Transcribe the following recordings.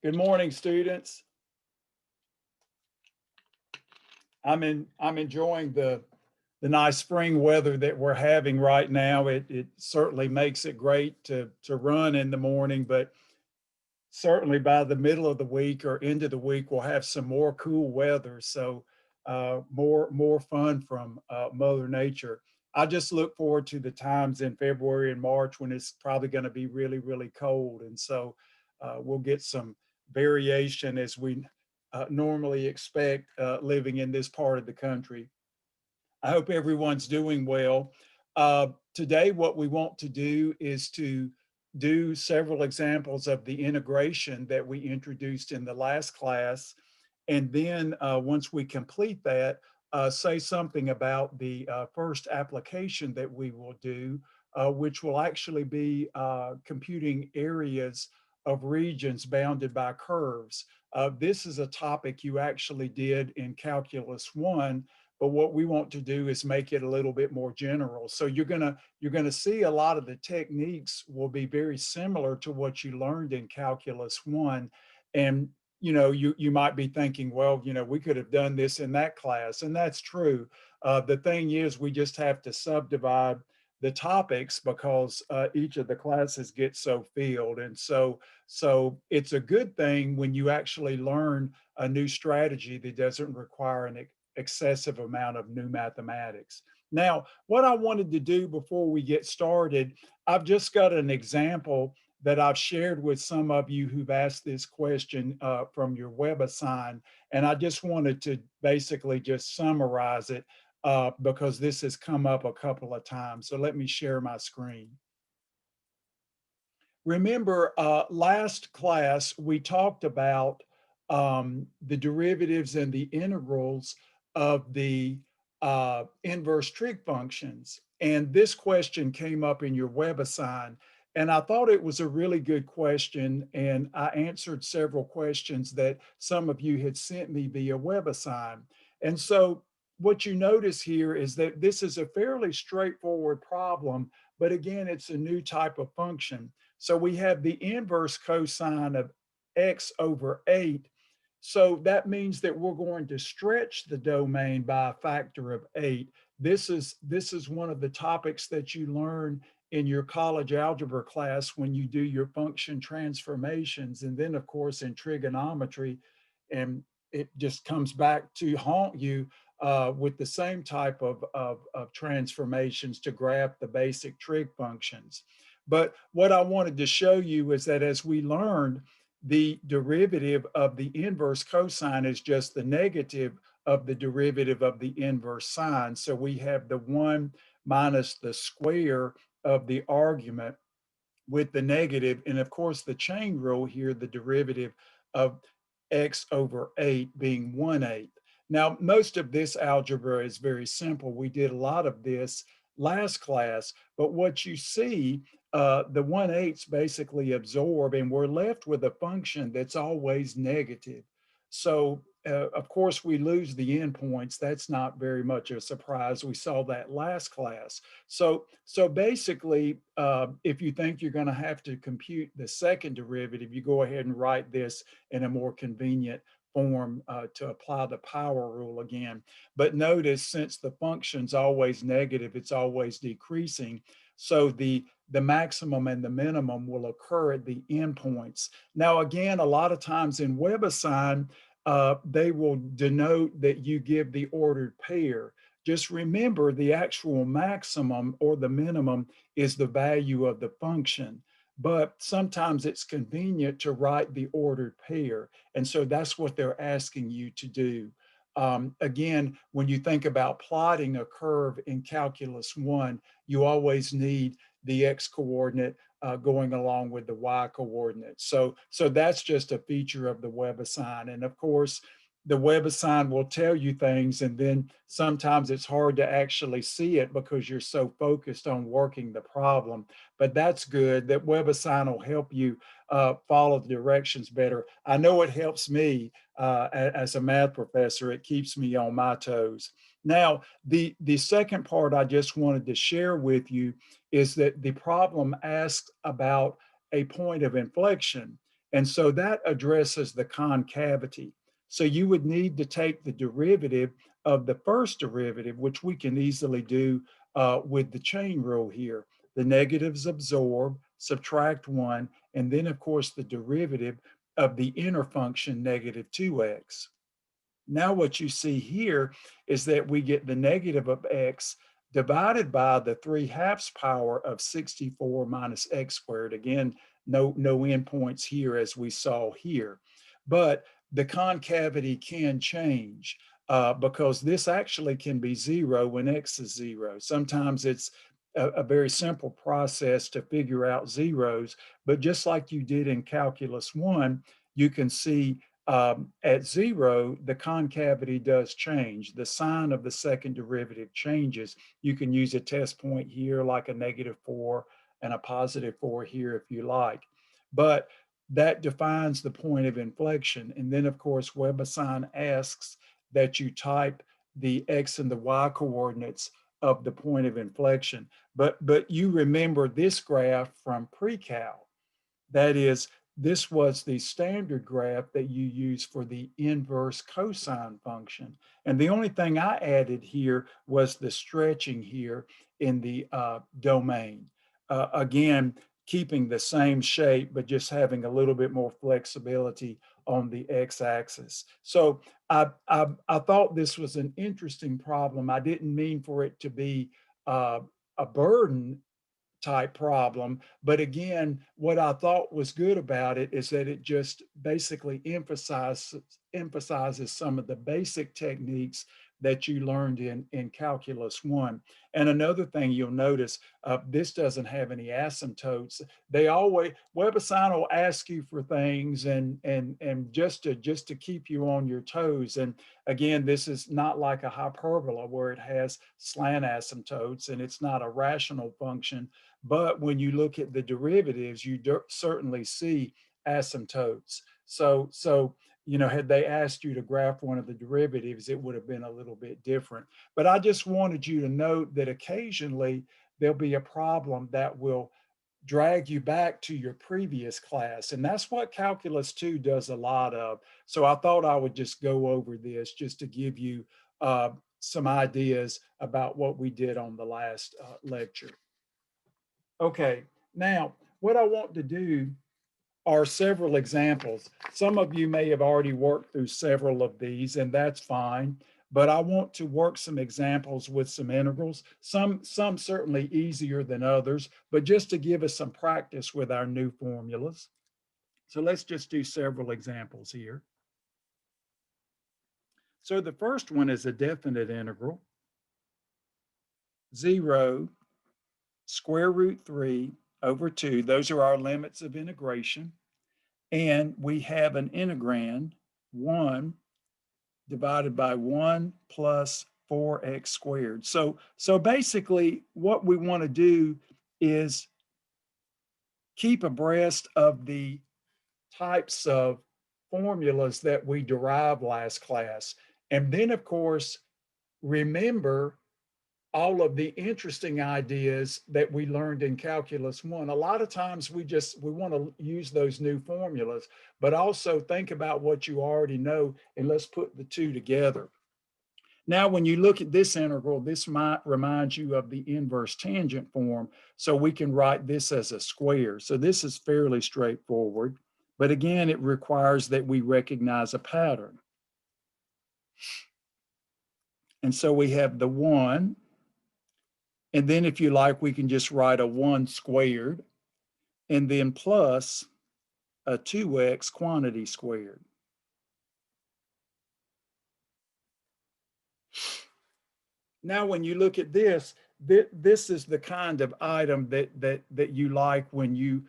Good morning, students. I'm enjoying the nice spring weather that we're having right now. It certainly makes it great to run in the morning, but certainly by the middle of the week or end of the week, we'll have some more cool weather. So more fun from Mother Nature. I just look forward to the times in February and March when it's probably going to be really cold, and so we'll get some variation as we normally expect living in this part of the country. I hope everyone's doing well. Today, what we want to do is to do several examples of the integration that we introduced in the last class. And then once we complete that, say something about the first application that we will do, which will actually be computing areas of regions bounded by curves. This is a topic you actually did in Calculus 1, but what we want to do is make it a little bit more general. So you're gonna see a lot of the techniques will be very similar to what you learned in Calculus 1. And you might be thinking, well, we could have done this in that class, and that's true. The thing is, we just have to subdivide the topics because each of the classes gets so filled, and so it's a good thing when you actually learn a new strategy that doesn't require an excessive amount of new mathematics. Now, what I wanted to do before we get started, I've just got an example that I've shared with some of you who've asked this question from your WebAssign, and I just wanted to basically just summarize it because this has come up a couple of times. So let me share my screen. Remember, last class, we talked about the derivatives and the integrals of the inverse trig functions. And this question came up in your WebAssign. And I thought it was a really good question. And I answered several questions that some of you had sent me via WebAssign. And so what you notice here is that this is a fairly straightforward problem, but again, it's a new type of function. So we have the inverse cosine of x over 8. So that means that we're going to stretch the domain by a factor of 8. This is one of the topics that you learn in your college algebra class when you do your function transformations. And then, of course, in trigonometry, and it just comes back to haunt you with the same type of transformations to graph the basic trig functions. But what I wanted to show you is that as we learned, the derivative of the inverse cosine is just the negative of the derivative of the inverse sine. So we have the 1 minus the square of the argument with the negative. And of course, the chain rule here, the derivative of x over 8 being 1/8. Now, most of this algebra is very simple. We did a lot of this last class, but what you see, the 1/8 basically absorb, and we're left with a function that's always negative. So, of course, we lose the endpoints. That's not very much a surprise. We saw that last class. So basically, if you think you're going to have to compute the second derivative, you go ahead and write this in a more convenient form to apply the power rule again. But notice, since the function's always negative, it's always decreasing. So the maximum and the minimum will occur at the endpoints. Now, again, a lot of times in WebAssign, they will denote that you give the ordered pair. Just remember the actual maximum or the minimum is the value of the function. But sometimes it's convenient to write the ordered pair. And so that's what they're asking you to do. Again, when you think about plotting a curve in Calculus 1, you always need the x coordinate going along with the y coordinate. So that's just a feature of the WebAssign. And of course, the WebAssign will tell you things, and then sometimes it's hard to actually see it because you're so focused on working the problem. But that's good that WebAssign will help you follow the directions better. I know it helps me as a math professor. It keeps me on my toes. Now, the second part I just wanted to share with you is that the problem asks about a point of inflection. And so that addresses the concavity. So you would need to take the derivative of the first derivative, which we can easily do with the chain rule here. The negatives absorb, subtract 1, and then, of course, the derivative of the inner function, negative 2x. Now what you see here is that we get the negative of x divided by the 3/2 power of 64 minus x squared. Again, no endpoints here as we saw here. But the concavity can change because this actually can be 0 when x is 0. Sometimes it's a very simple process to figure out zeros, but just like you did in Calculus 1, you can see at 0, the concavity does change. The sign of the second derivative changes. You can use a test point here like a -4 and a +4 here if you like. But that defines the point of inflection. And then, of course, WebAssign asks that you type the x and the y coordinates of the point of inflection. But you remember this graph from pre-cal. That is, this was the standard graph that you use for the inverse cosine function. And the only thing I added here was the stretching here in the domain. Again, keeping the same shape, but just having a little bit more flexibility on the x-axis. So I thought this was an interesting problem. I didn't mean for it to be a burden type problem. But again, what I thought was good about it is that it just basically emphasizes some of the basic techniques that you learned in Calculus 1. And another thing you'll notice, this doesn't have any asymptotes. They always, WebAssign will ask you for things and just to keep you on your toes. And again, this is not like a hyperbola where it has slant asymptotes and it's not a rational function. But when you look at the derivatives, you certainly see asymptotes. So, you know, had they asked you to graph one of the derivatives, it would have been a little bit different. But I just wanted you to note that occasionally there'll be a problem that will drag you back to your previous class. And that's what Calculus 2 does a lot of. So I thought I would just go over this just to give you some ideas about what we did on the last lecture. Okay, now what I want to do are several examples. Some of you may have already worked through several of these, and that's fine. But I want to work some examples with some integrals, some certainly easier than others, but just to give us some practice with our new formulas. So let's just do several examples here. So the first one is a definite integral, 0 square root 3 over 2. Those are our limits of integration. And we have an integrand, 1 divided by 1 plus 4x squared. So basically what we want to do is keep abreast of the types of formulas that we derived last class. And then, of course, remember all of the interesting ideas that we learned in Calculus 1. A lot of times we want to use those new formulas, but also think about what you already know and let's put the two together. Now, when you look at this integral, this might remind you of the inverse tangent form, so we can write this as a square. So this is fairly straightforward, but again, it requires that we recognize a pattern. And so we have the 1, and then if you like, we can just write a 1 squared and then plus a 2x quantity squared. Now, when you look at this, this is the kind of item that you like when you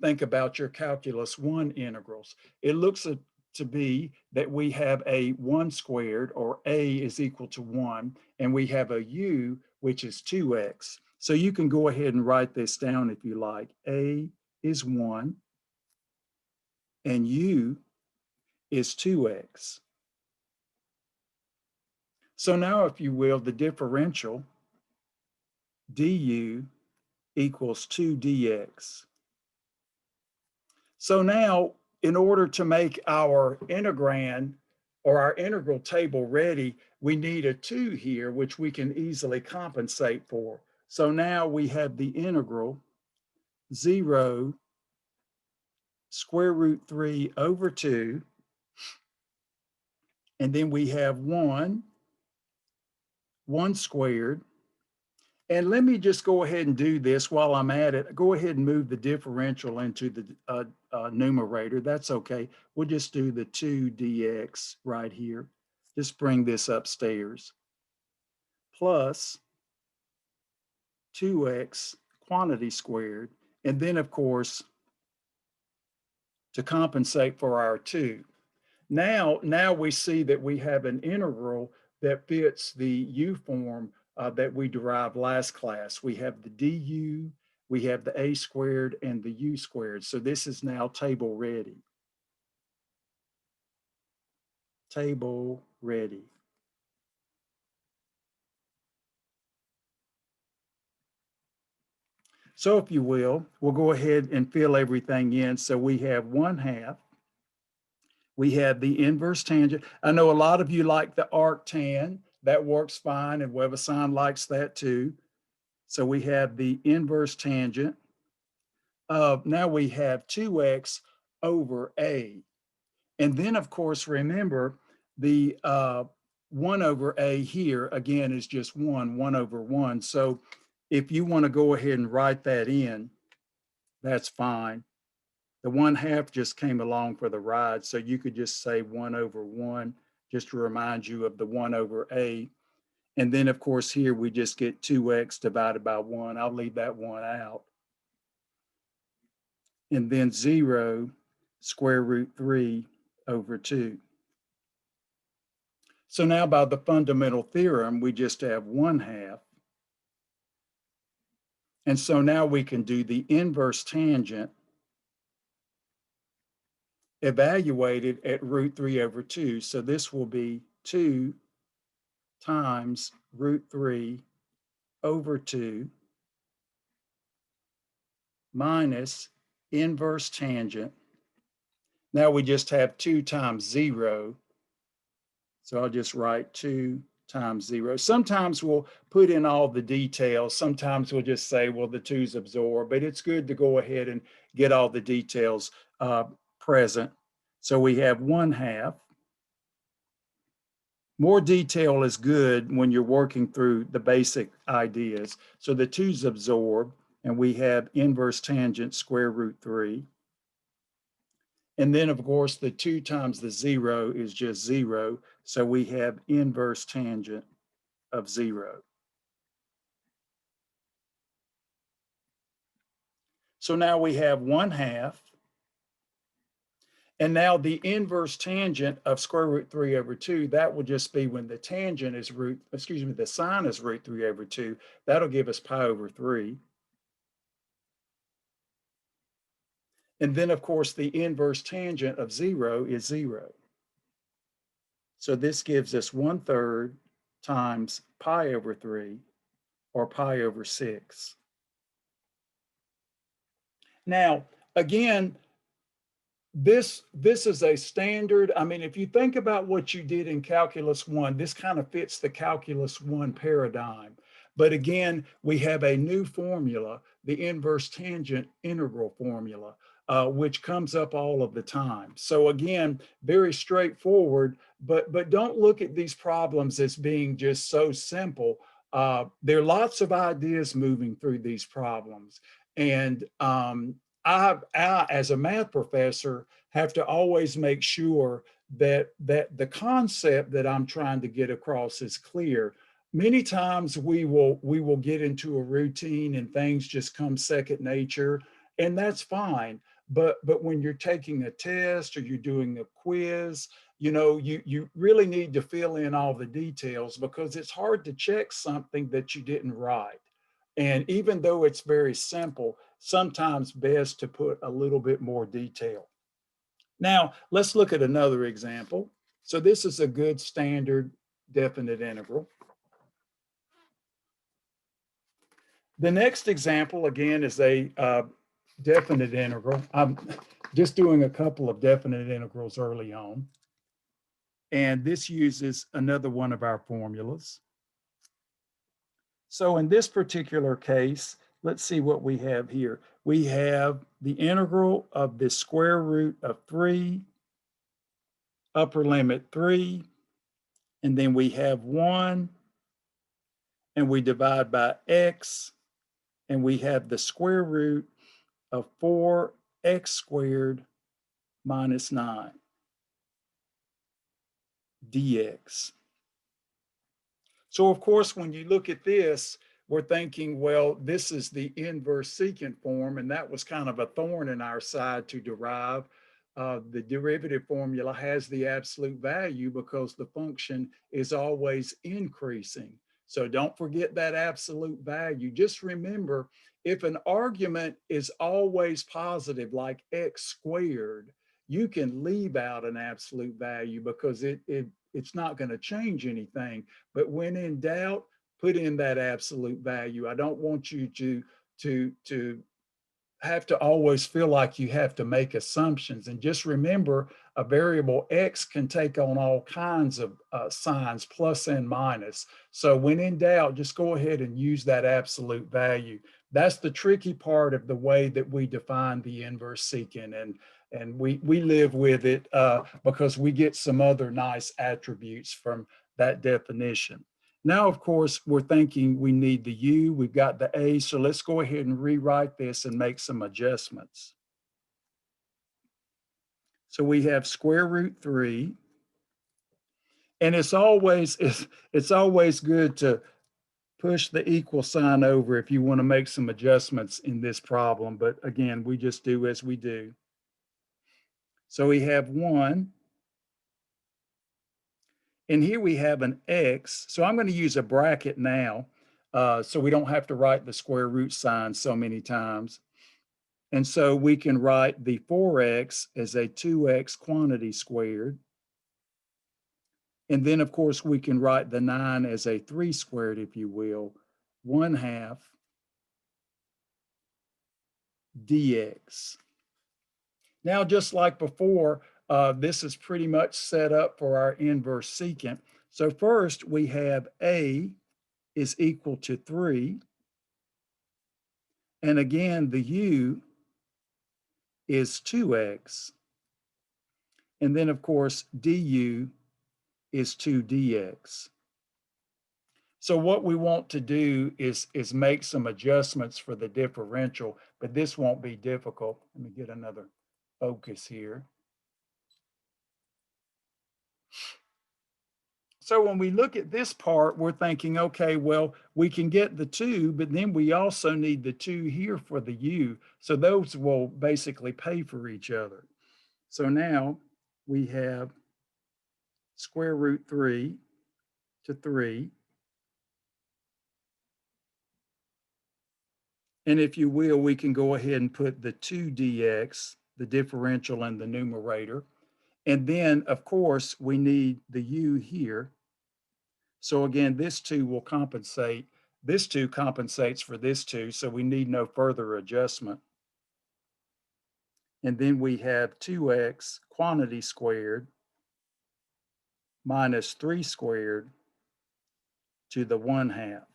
think about your Calculus 1 integrals. It looks to be that we have a 1 squared, or a is equal to 1, and we have a u, which is 2x. So you can go ahead and write this down if you like. A is 1, and u is 2x. So now, if you will, the differential du equals 2 dx. So now, in order to make our integrand or our integral table ready, we need a 2 here, which we can easily compensate for. So now we have the integral 0 square root 3 over 2, and then we have 1 squared. And let me just go ahead and do this while I'm at it. Go ahead and move the differential into the numerator. That's okay. We'll just do the 2 dx right here. Just bring this upstairs. Plus 2x quantity squared. And then, of course, to compensate for our 2. Now we see that we have an integral that fits the U form that we derived last class. We have the du, we have the a squared and the u squared. So this is now table ready. Table ready. So if you will, we'll go ahead and fill everything in. So we have 1/2. We have the inverse tangent. I know a lot of you like the arctan. That works fine, and WebAssign likes that too. So we have the inverse tangent. Now we have 2x over a. And then, of course, remember the 1 over a here, again, is just 1 over 1. So if you want to go ahead and write that in, that's fine. The 1/2 just came along for the ride. So you could just say 1 over 1, just to remind you of the 1 over a. And then, of course, here we just get 2x divided by 1. I'll leave that 1 out. And then 0 square root 3 over 2. So now by the fundamental theorem, we just have 1/2. And so now we can do the inverse tangent evaluated at root 3 over 2. So this will be 2 times root 3 over 2 minus inverse tangent. Now we just have 2 times 0. So I'll just write 2 times 0. Sometimes we'll put in all the details. Sometimes we'll just say, well, the 2's absorbed, but it's good to go ahead and get all the details present. So we have 1/2. More detail is good when you're working through the basic ideas. So the 2's absorbed, and we have inverse tangent square root 3. And then, of course, the 2 times the 0 is just 0. So we have inverse tangent of 0. So now we have 1/2. And now the inverse tangent of square root 3 over 2, that will just be when the tangent is the sine is root 3 over 2. That'll give us pi over 3. And then, of course, the inverse tangent of 0 is 0. So this gives us 1/3 times pi over 3, or pi over 6. Now, again, this is a standard. I mean, if you think about what you did in Calculus 1, this kind of fits the Calculus 1 paradigm. But again, we have a new formula, the inverse tangent integral formula, which comes up all of the time. So again, very straightforward, but don't look at these problems as being just so simple. There are lots of ideas moving through these problems. And I, as a math professor, have to always make sure that the concept that I'm trying to get across is clear. Many times we will get into a routine and things just come second nature, and that's fine. But when you're taking a test or you're doing a quiz, you really need to fill in all the details, because it's hard to check something that you didn't write. And even though it's very simple, sometimes best to put a little bit more detail. Now, let's look at another example. So this is a good standard definite integral. The next example, again, is a definite integral. just doing a couple of definite integrals early on. And this uses another one of our formulas. So in this particular case, let's see what we have here. We have the integral of the square root of 3, upper limit 3, and then we have 1, and we divide by x, and we have the square root of 4x squared minus 9 dx. So of course, when you look at this, we're thinking, well, this is the inverse secant form, and that was kind of a thorn in our side to derive. The derivative formula has the absolute value because the function is always increasing. So don't forget that absolute value. Just remember, if an argument is always positive, like x squared, you can leave out an absolute value because it's not going to change anything. But when in doubt, put in that absolute value. I don't want you to have to always feel like you have to make assumptions. And just remember, a variable x can take on all kinds of signs, plus and minus. So when in doubt, just go ahead and use that absolute value. That's the tricky part of the way that we define the inverse secant. And we live with it because we get some other nice attributes from that definition. Now, of course, we're thinking we need the U, we've got the A, so let's go ahead and rewrite this and make some adjustments. So we have square root 3, and it's always good to push the equal sign over if you want to make some adjustments in this problem, but again, we just do as we do. So we have 1, and here we have an x. So I'm going to use a bracket now so we don't have to write the square root sign so many times. And so we can write the 4x as a 2x quantity squared. And then, of course, we can write the 9 as a 3 squared, if you will, 1/2 dx. Now, just like before, this is pretty much set up for our inverse secant. So first, we have a is equal to 3. And again, the u is 2x. And then, of course, du is 2 dx. So what we want to do is make some adjustments for the differential, but this won't be difficult. Let me get another focus here. So when we look at this part, we're thinking, okay, well, we can get the 2, but then we also need the 2 here for the u. So those will basically pay for each other. So now we have square root 3 to 3. And if you will, we can go ahead and put the 2 dx, the differential, in the numerator. And then, of course, we need the u here. So again, this 2 will compensate. This 2 compensates for this 2, so we need no further adjustment. And then we have 2x quantity squared minus 3 squared to the 1/2.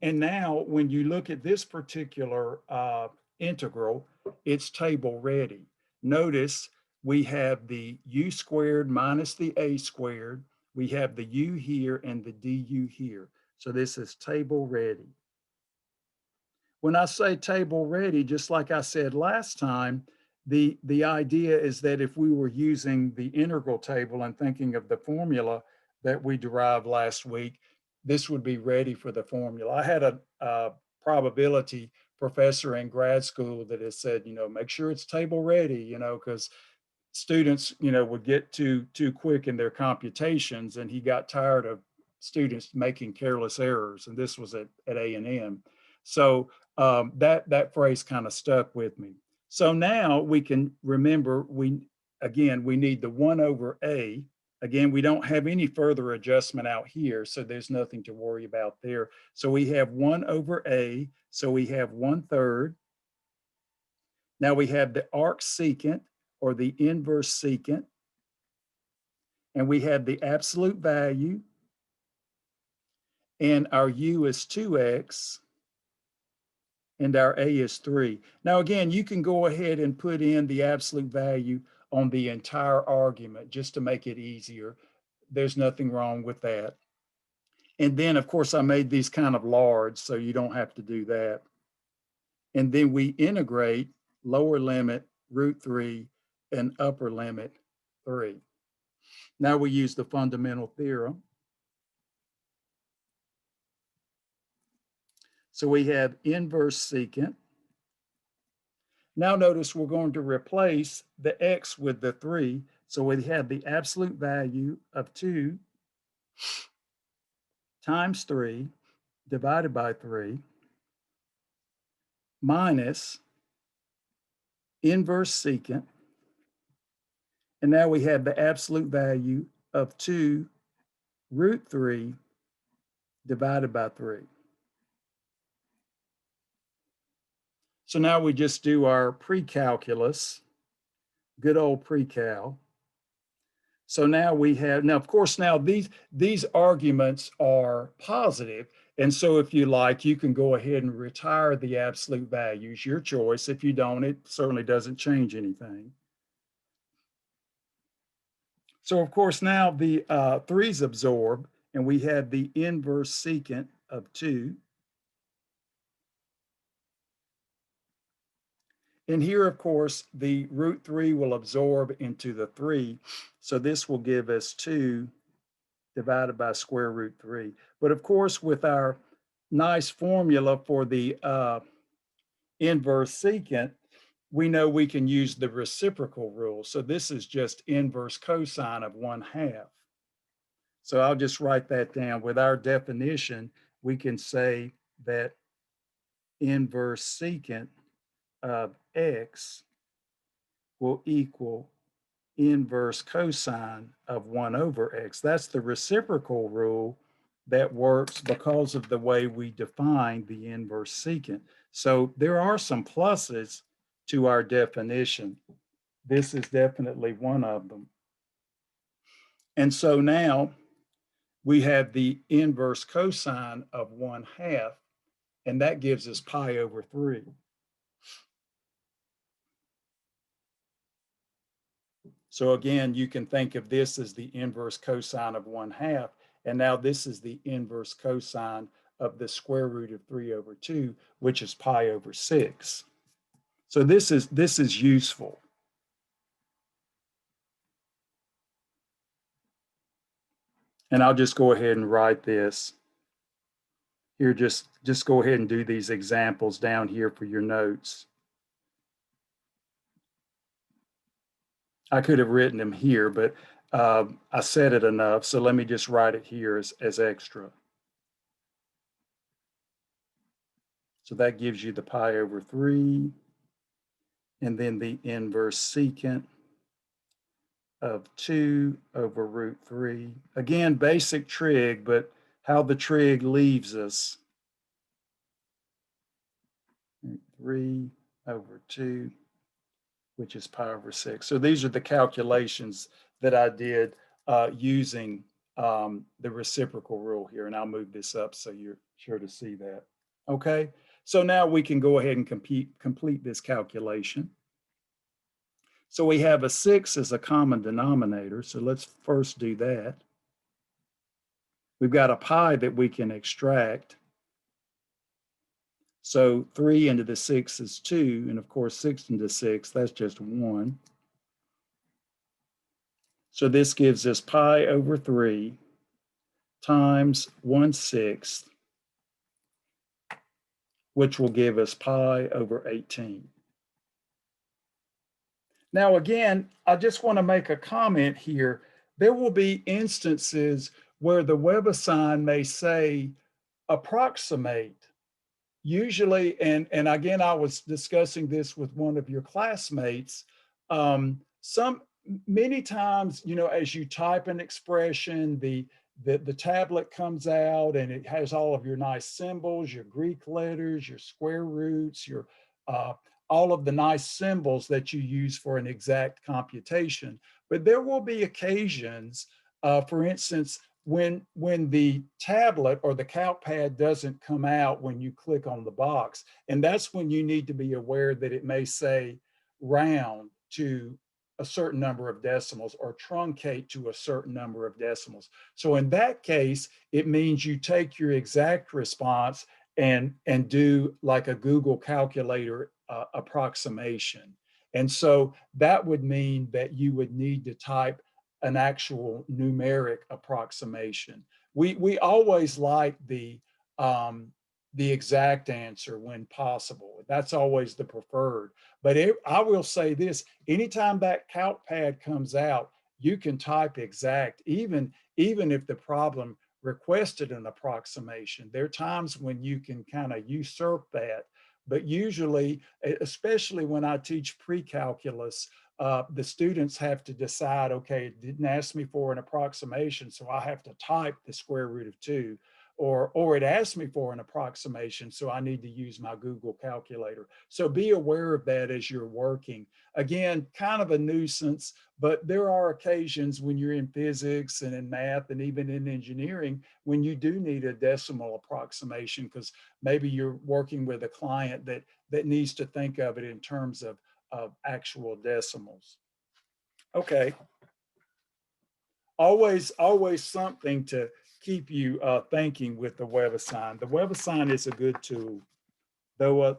And now when you look at this particular integral, it's table ready. Notice we have the u squared minus the a squared. We have the u here and the du here. So this is table ready. When I say table ready, just like I said last time, the idea is that if we were using the integral table and thinking of the formula that we derived last week, this would be ready for the formula. I had a probability professor in grad school that has said, make sure it's table ready, because students, would get too quick in their computations, and he got tired of students making careless errors. And this was at A&M. So that phrase kind of stuck with me. So now we can remember, we need the 1 over a. Again, we don't have any further adjustment out here, so there's nothing to worry about there. So we have 1 over a, so we have 1/3. Now we have the arc secant or the inverse secant, and we have the absolute value, and our u is 2x, and our a is 3. Now, again, you can go ahead and put in the absolute value on the entire argument just to make it easier. There's nothing wrong with that. And then, of course, I made these kind of large, so you don't have to do that. And then we integrate lower limit √3 and upper limit 3. Now we use the fundamental theorem. So we have inverse secant. Now notice we're going to replace the x with the 3. So we have the absolute value of 2 times 3 divided by 3 minus inverse secant. And now we have the absolute value of 2 √3 divided by 3. So now we just do our pre-calculus, good old pre-cal. So now we have, now of course, now these arguments are positive. And so if you like, you can go ahead and retire the absolute values, your choice. If you don't, it certainly doesn't change anything. So of course, now the 3's absorb, and we have the inverse secant of 2. And here, of course, the √3 will absorb into the 3. So this will give us 2 divided by square root 3. But of course, with our nice formula for the inverse secant, we know we can use the reciprocal rule. So this is just inverse cosine of 1/2. So I'll just write that down. With our definition, we can say that inverse secant of x will equal inverse cosine of 1/x. That's the reciprocal rule that works because of the way we define the inverse secant. So there are some pluses to our definition. This is definitely one of them. And so now we have the inverse cosine of 1/2, and that gives us pi over 3. So again, you can think of this as the inverse cosine of 1/2, and now this is the inverse cosine of the square root of 3/2, which is pi over 6. So this is useful. And I'll just go ahead and write this. Here, just go ahead and do these examples down here for your notes. I could have written them here, but I said it enough, so let me just write it here as extra. So that gives you the pi over 3, and then the inverse secant of 2 over √3. Again, basic trig, but how the trig leaves us. 3 over 2, which is pi over 6. So these are the calculations that I did using the reciprocal rule here. And I'll move this up so you're sure to see that. Okay, so now we can go ahead and complete this calculation. So we have a 6 as a common denominator. So let's first do that. We've got a pi that we can extract. So 3 into the 6 is 2, and of course 6 into 6, that's just 1. So this gives us pi over 3 times 1/6, which will give us pi over 18. Now again, I just want to make a comment here. There will be instances where the WebAssign may say approximate. Usually, and again, I was discussing this with one of your classmates. Many times, you know, as you type an expression, the tablet comes out and it has all of your nice symbols, your Greek letters, your square roots, your all of the nice symbols that you use for an exact computation. But there will be occasions, for instance, when the tablet or the calc pad doesn't come out when you click on the box, and that's when you need to be aware that it may say round to a certain number of decimals or truncate to a certain number of decimals. So in that case, it means you take your exact response and do like a Google calculator approximation. And so that would mean that you would need to type an actual numeric approximation. We always like the exact answer when possible. That's always the preferred. But I will say this, anytime that calc pad comes out, you can type exact, even if the problem requested an approximation. There are times when you can kind of usurp that, but usually, especially when I teach pre-calculus, the students have to decide, okay, it didn't ask me for an approximation, so I have to type the square root of 2, or it asked me for an approximation, so I need to use my Google calculator. So be aware of that as you're working. Again, kind of a nuisance, but there are occasions when you're in physics and in math and even in engineering when you do need a decimal approximation, because maybe you're working with a client that needs to think of it in terms of actual decimals. Okay. Always something to keep you thinking with the WebAssign. The WebAssign is a good tool, though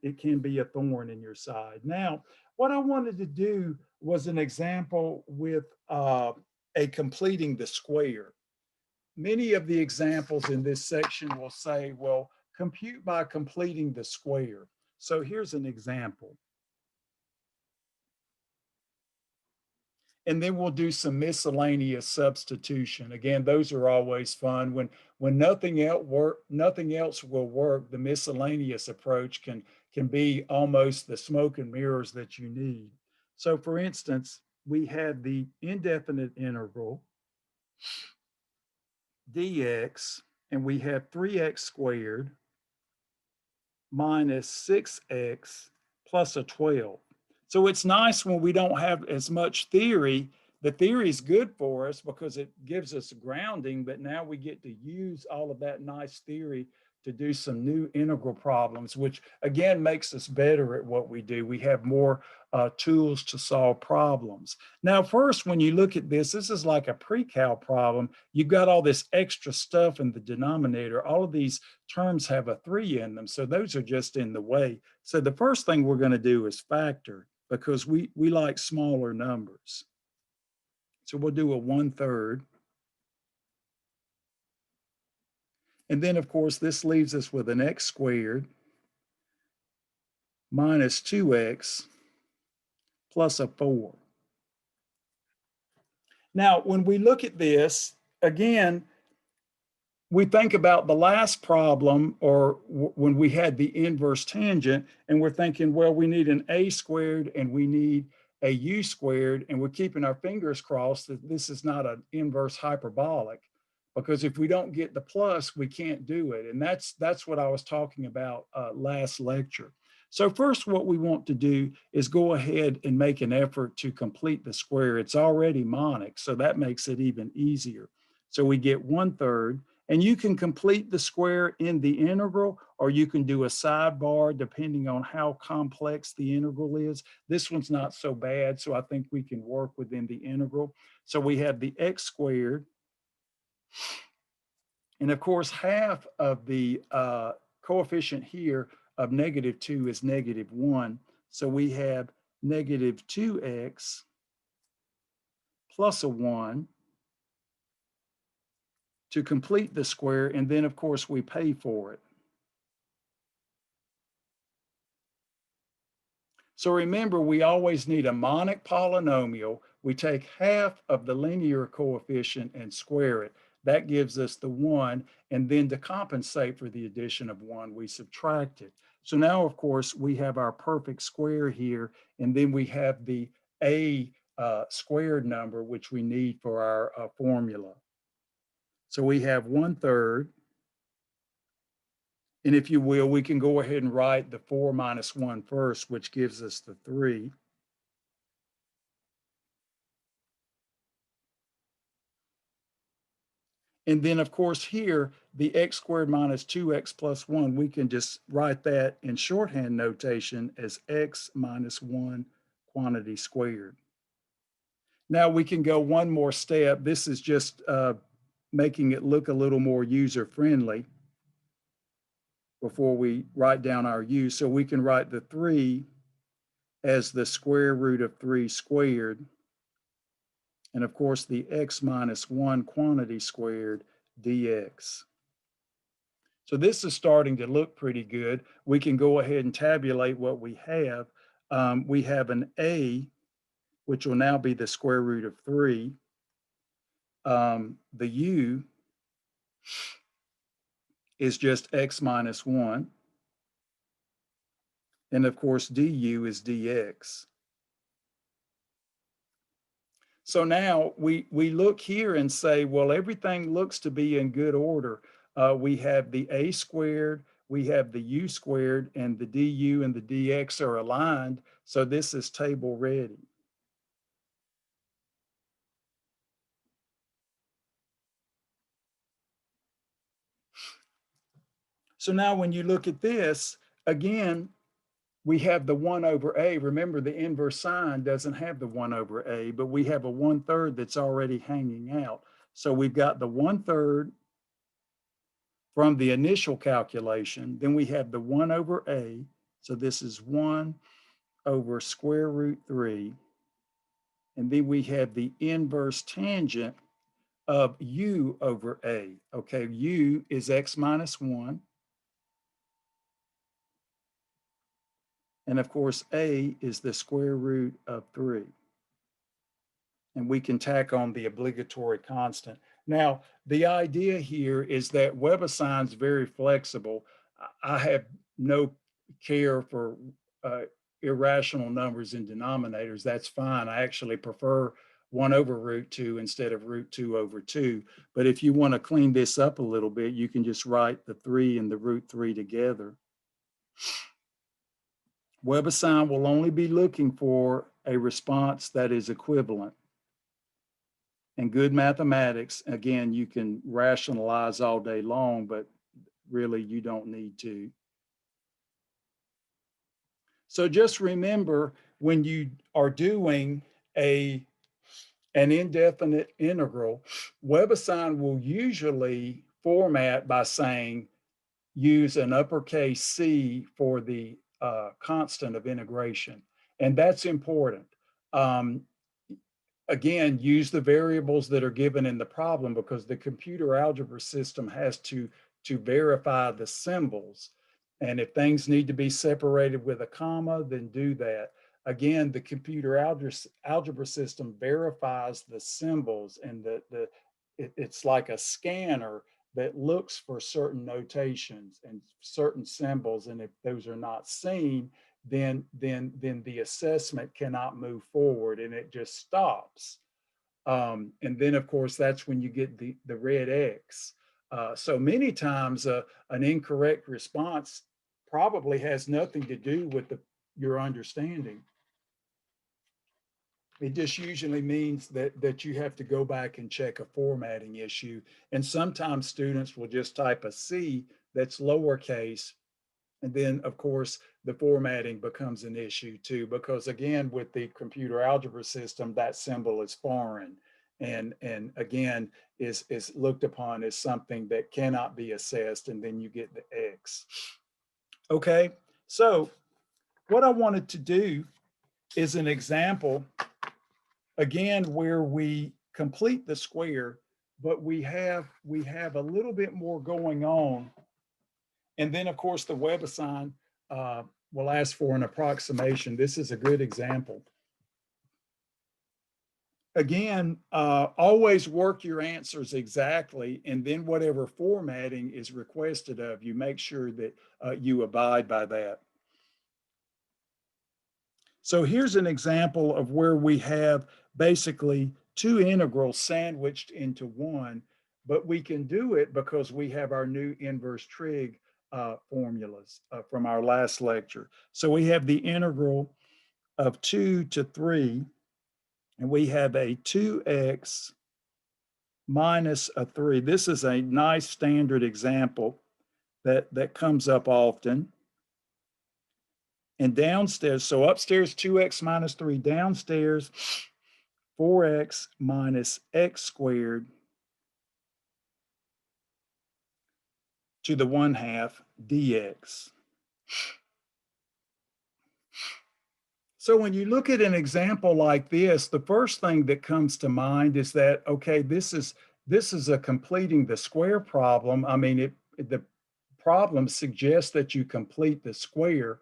it can be a thorn in your side. Now, what I wanted to do was an example with a completing the square. Many of the examples in this section will say, well, compute by completing the square. So here's an example. And then we'll do some miscellaneous substitution. Again, those are always fun. When nothing else will work, the miscellaneous approach can be almost the smoke and mirrors that you need. So for instance, we have the indefinite integral dx, and we have 3x squared minus 6x plus a 12. So it's nice when we don't have as much theory. The theory is good for us because it gives us grounding, but now we get to use all of that nice theory to do some new integral problems, which again makes us better at what we do. We have more tools to solve problems. Now, first, when you look at this is like a pre-cal problem. You've got all this extra stuff in the denominator. All of these terms have a 3 in them, so those are just in the way. So the first thing we're going to do is factor, because we like smaller numbers. So we'll do a 1/3. And then, of course, this leaves us with an x squared minus 2x plus a 4. Now, when we look at this, again, we think about the last problem, or when we had the inverse tangent, and we're thinking, well, we need an a squared and we need a u squared, and we're keeping our fingers crossed that this is not an inverse hyperbolic, because if we don't get the plus, we can't do it. And that's what I was talking about last lecture. So first, what we want to do is go ahead and make an effort to complete the square. It's already monic, so that makes it even easier. So we get 1/3. And you can complete the square in the integral, or you can do a sidebar depending on how complex the integral is. This one's not so bad, so I think we can work within the integral. So we have the x squared. And of course, half of the coefficient here of -2 is -1. So we have -2x plus a 1 to complete the square, and then of course we pay for it. So remember, we always need a monic polynomial. We take half of the linear coefficient and square it. That gives us the 1, and then to compensate for the addition of 1, we subtract it. So now, of course, we have our perfect square here, and then we have the a squared number, which we need for our formula. So we have 1/3, And if you will, we can go ahead and write the 4 minus 1 first, which gives us the 3. And then, of course, here, the x squared minus 2x plus 1, we can just write that in shorthand notation as x minus 1 quantity squared. Now we can go one more step. This is just making it look a little more user-friendly before we write down our u. So we can write the 3 as the square root of 3 squared. And of course, the x minus 1 quantity squared dx. So this is starting to look pretty good. We can go ahead and tabulate what we have. We have an a, which will now be the square root of 3. The u is just x minus 1. And of course, du is dx. So now we look here and say, well, everything looks to be in good order. We have the a squared, we have the u squared, and the du and the dx are aligned. So this is table ready. So now when you look at this, again, we have the 1 over a. Remember, the inverse sign doesn't have the 1 over a, but we have a 1/3 that's already hanging out. So we've got the 1/3 from the initial calculation. Then we have the 1 over a. So this is 1 over square root 3. And then we have the inverse tangent of u over a. Okay, u is x minus 1. And of course, a is the square root of 3. And we can tack on the obligatory constant. Now, the idea here is that WebAssign's very flexible. I have no care for irrational numbers in denominators. That's fine. I actually prefer 1 over root 2 instead of root 2 over 2. But if you want to clean this up a little bit, you can just write the 3 and the root 3 together. WebAssign will only be looking for a response that is equivalent. And good mathematics, again, you can rationalize all day long, but really you don't need to. So just remember, when you are doing an indefinite integral, WebAssign will usually format by saying use an uppercase C for the constant of integration. And that's important. Again, use the variables that are given in the problem, because the computer algebra system has to verify the symbols. And if things need to be separated with a comma, then do that. Again, the computer algebra system verifies the symbols, and it's like a scanner that looks for certain notations and certain symbols. And if those are not seen, then the assessment cannot move forward and it just stops. And then, of course, that's when you get the red X. So many times an incorrect response probably has nothing to do with your understanding. It just usually means that you have to go back and check a formatting issue. And sometimes students will just type a C that's lowercase. And then, of course, the formatting becomes an issue too, because again, with the computer algebra system, that symbol is foreign and again, is looked upon as something that cannot be assessed. And then you get the X. Okay, so what I wanted to do is an example, again, where we complete the square, but we have a little bit more going on. And then, of course, the WebAssign will ask for an approximation. This is a good example. Again, always work your answers exactly, and then whatever formatting is requested of you, make sure that you abide by that. So here's an example of where we have basically two integrals sandwiched into one, but we can do it because we have our new inverse trig formulas from our last lecture. So we have the integral of 2 to 3, and we have a 2x minus a 3. This is a nice standard example that comes up often. And downstairs, so upstairs 2x minus 3, downstairs 4x minus x squared to the 1/2 dx. So when you look at an example like this, the first thing that comes to mind is that, okay, this is a completing the square problem. I mean, the problem suggests that you complete the square,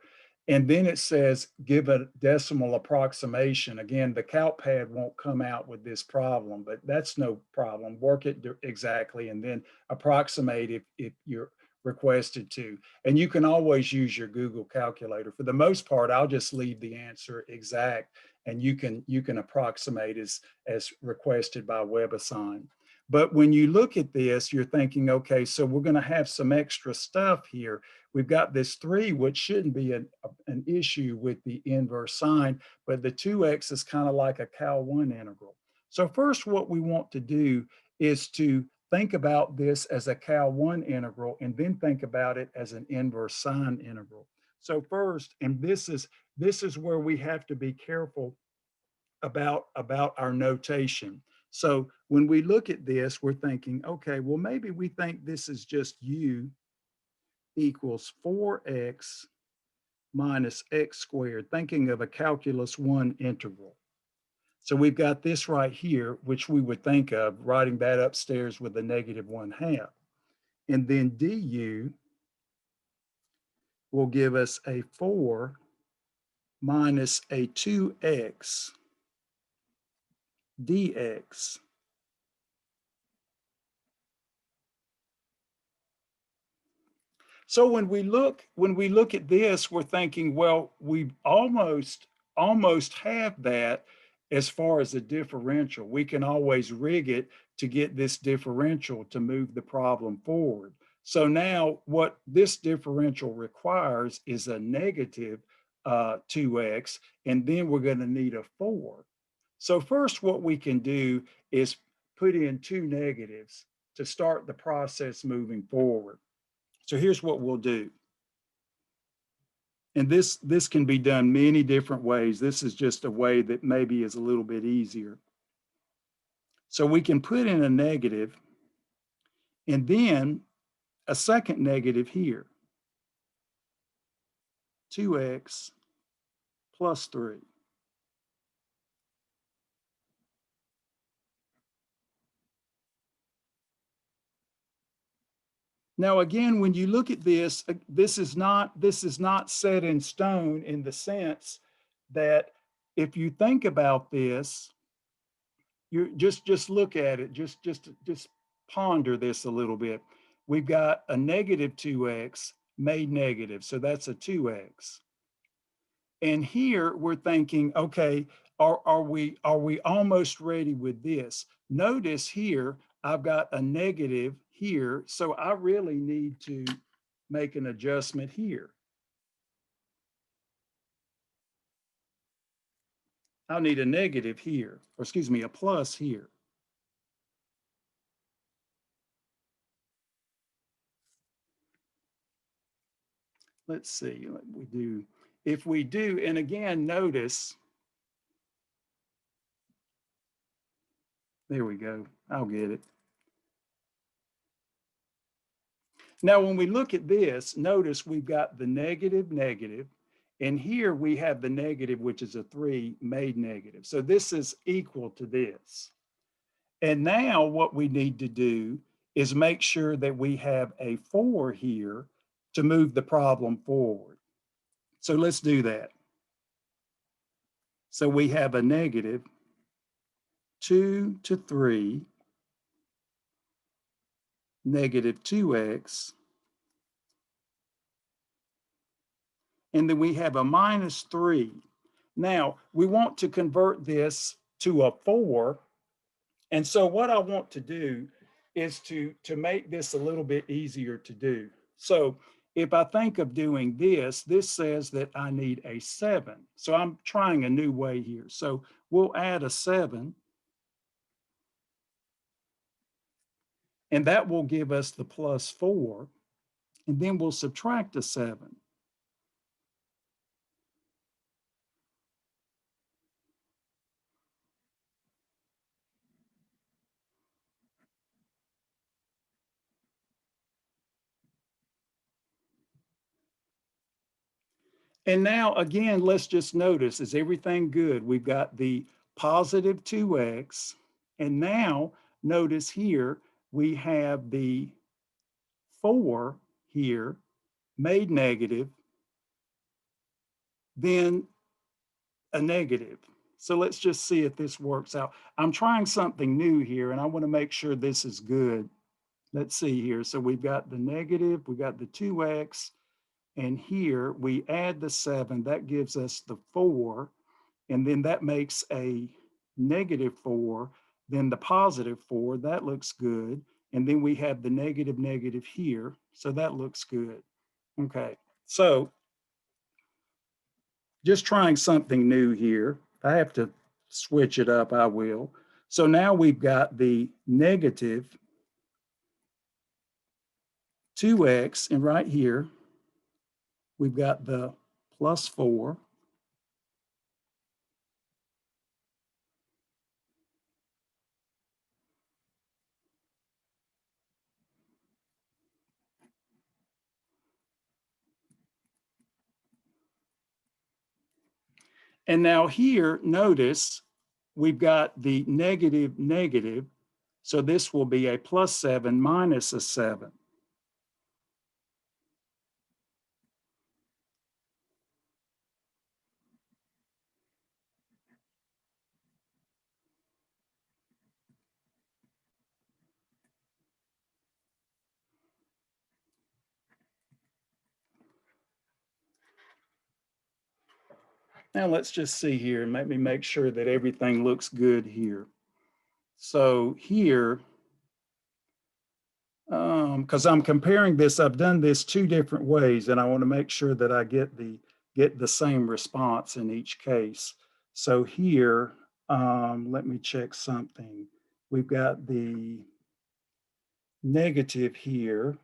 and then it says give a decimal approximation. Again, the CalcPad won't come out with this problem, but that's no problem. Work it exactly and then approximate if you're requested to. And you can always use your Google calculator. For the most part, I'll just leave the answer exact, and you can approximate as requested by WebAssign. But when you look at this, you're thinking, okay, so we're going to have some extra stuff here. We've got this 3, which shouldn't be an issue with the inverse sign, but the 2x is kind of like a Cal-1 integral. So first, what we want to do is to think about this as a Cal-1 integral, and then think about it as an inverse sine integral. So first, and this is where we have to be careful about our notation. So when we look at this, we're thinking, okay, well, maybe we think this is just u equals 4x minus x squared, thinking of a calculus 1 integral. So we've got this right here, which we would think of writing that upstairs with a negative 1/2. And then du will give us a 4 minus a 2x dx. So when we look at this, we're thinking, well, we almost have that as far as a differential. We can always rig it to get this differential to move the problem forward. So now what this differential requires is a negative 2x, and then we're going to need a 4. So first, what we can do is put in 2 negatives to start the process moving forward. So here's what we'll do. And this can be done many different ways. This is just a way that maybe is a little bit easier. So we can put in a negative and then a second negative here, 2x plus 3. Now, again, when you look at this, this is not set in stone in the sense that if you think about this, you just look at it, just ponder this a little bit. We've got a negative 2x made negative, so that's a 2x. And here we're thinking, okay, are we almost ready with this? Notice here, I've got a negative here, so I really need to make an adjustment here. I'll need a negative here, or excuse me, a plus here. Let's see, if we do, and again, notice, there we go, I'll get it. Now, when we look at this, notice we've got the negative, negative, and here we have the negative, which is a 3 made negative. So this is equal to this. And now what we need to do is make sure that we have a 4 here to move the problem forward. So let's do that. So we have a negative 2 to 3 negative 2x, and then we have a minus 3. Now, we want to convert this to a 4, and so what I want to do is to make this a little bit easier to do. So if I think of doing this, this says that I need a 7. So I'm trying a new way here. So we'll add a 7, and that will give us the plus 4, and then we'll subtract a 7. And now, again, let's just notice, is everything good? We've got the positive 2x, and now notice here, we have the 4 here made negative, then a negative. So let's just see if this works out. I'm trying something new here, and I want to make sure this is good. Let's see here. So we've got the negative, we got the 2x, and here we add the 7. That gives us the 4, and then that makes a negative 4, then the positive 4. That looks good. And then we have the negative negative here. So that looks good. Okay. So just trying something new here. If I have to switch it up, I will. So now we've got the negative 2x, and right here, we've got the plus 4. And now here, notice we've got the negative negative. So this will be a plus 7 minus a 7. Now let's just see here and let me make sure that everything looks good here. So here, because I'm comparing this, I've done this 2 different ways, and I want to make sure that I get the same response in each case. So here, let me check something. We've got the negative here.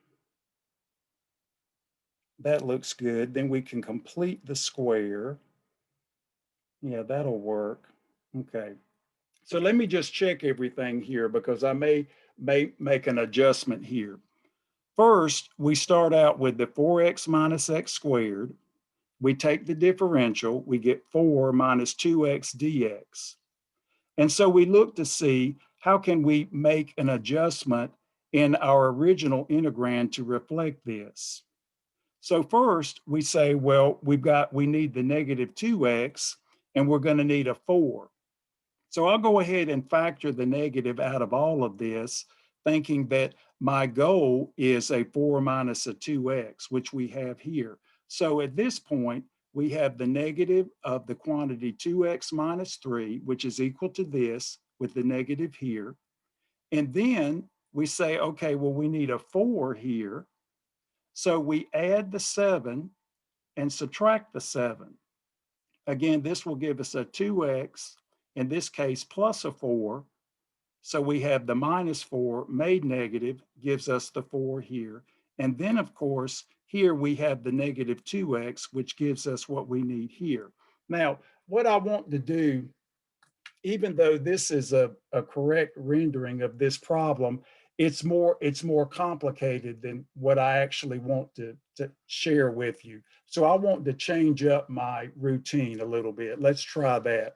That looks good. Then we can complete the square. Yeah, that'll work. Okay. So let me just check everything here because I may make an adjustment here. First, we start out with the 4x minus x squared. We take the differential, we get 4 minus 2x dx. And so we look to see how can we make an adjustment in our original integrand to reflect this. So first we say, well, we need the negative 2x, and we're going to need a 4. So I'll go ahead and factor the negative out of all of this, thinking that my goal is a 4 minus a 2x, which we have here. So at this point, we have the negative of the quantity 2x minus 3, which is equal to this with the negative here. And then we say, okay, well, we need a 4 here. So we add the 7 and subtract the 7. Again, this will give us a 2x, in this case, plus a 4. So we have the minus 4 made negative, gives us the 4 here. And then, of course, here we have the negative 2x, which gives us what we need here. Now, what I want to do, even though this is a correct rendering of this problem, it's more complicated than what I actually want to share with you. So I want to change up my routine a little bit. Let's try that.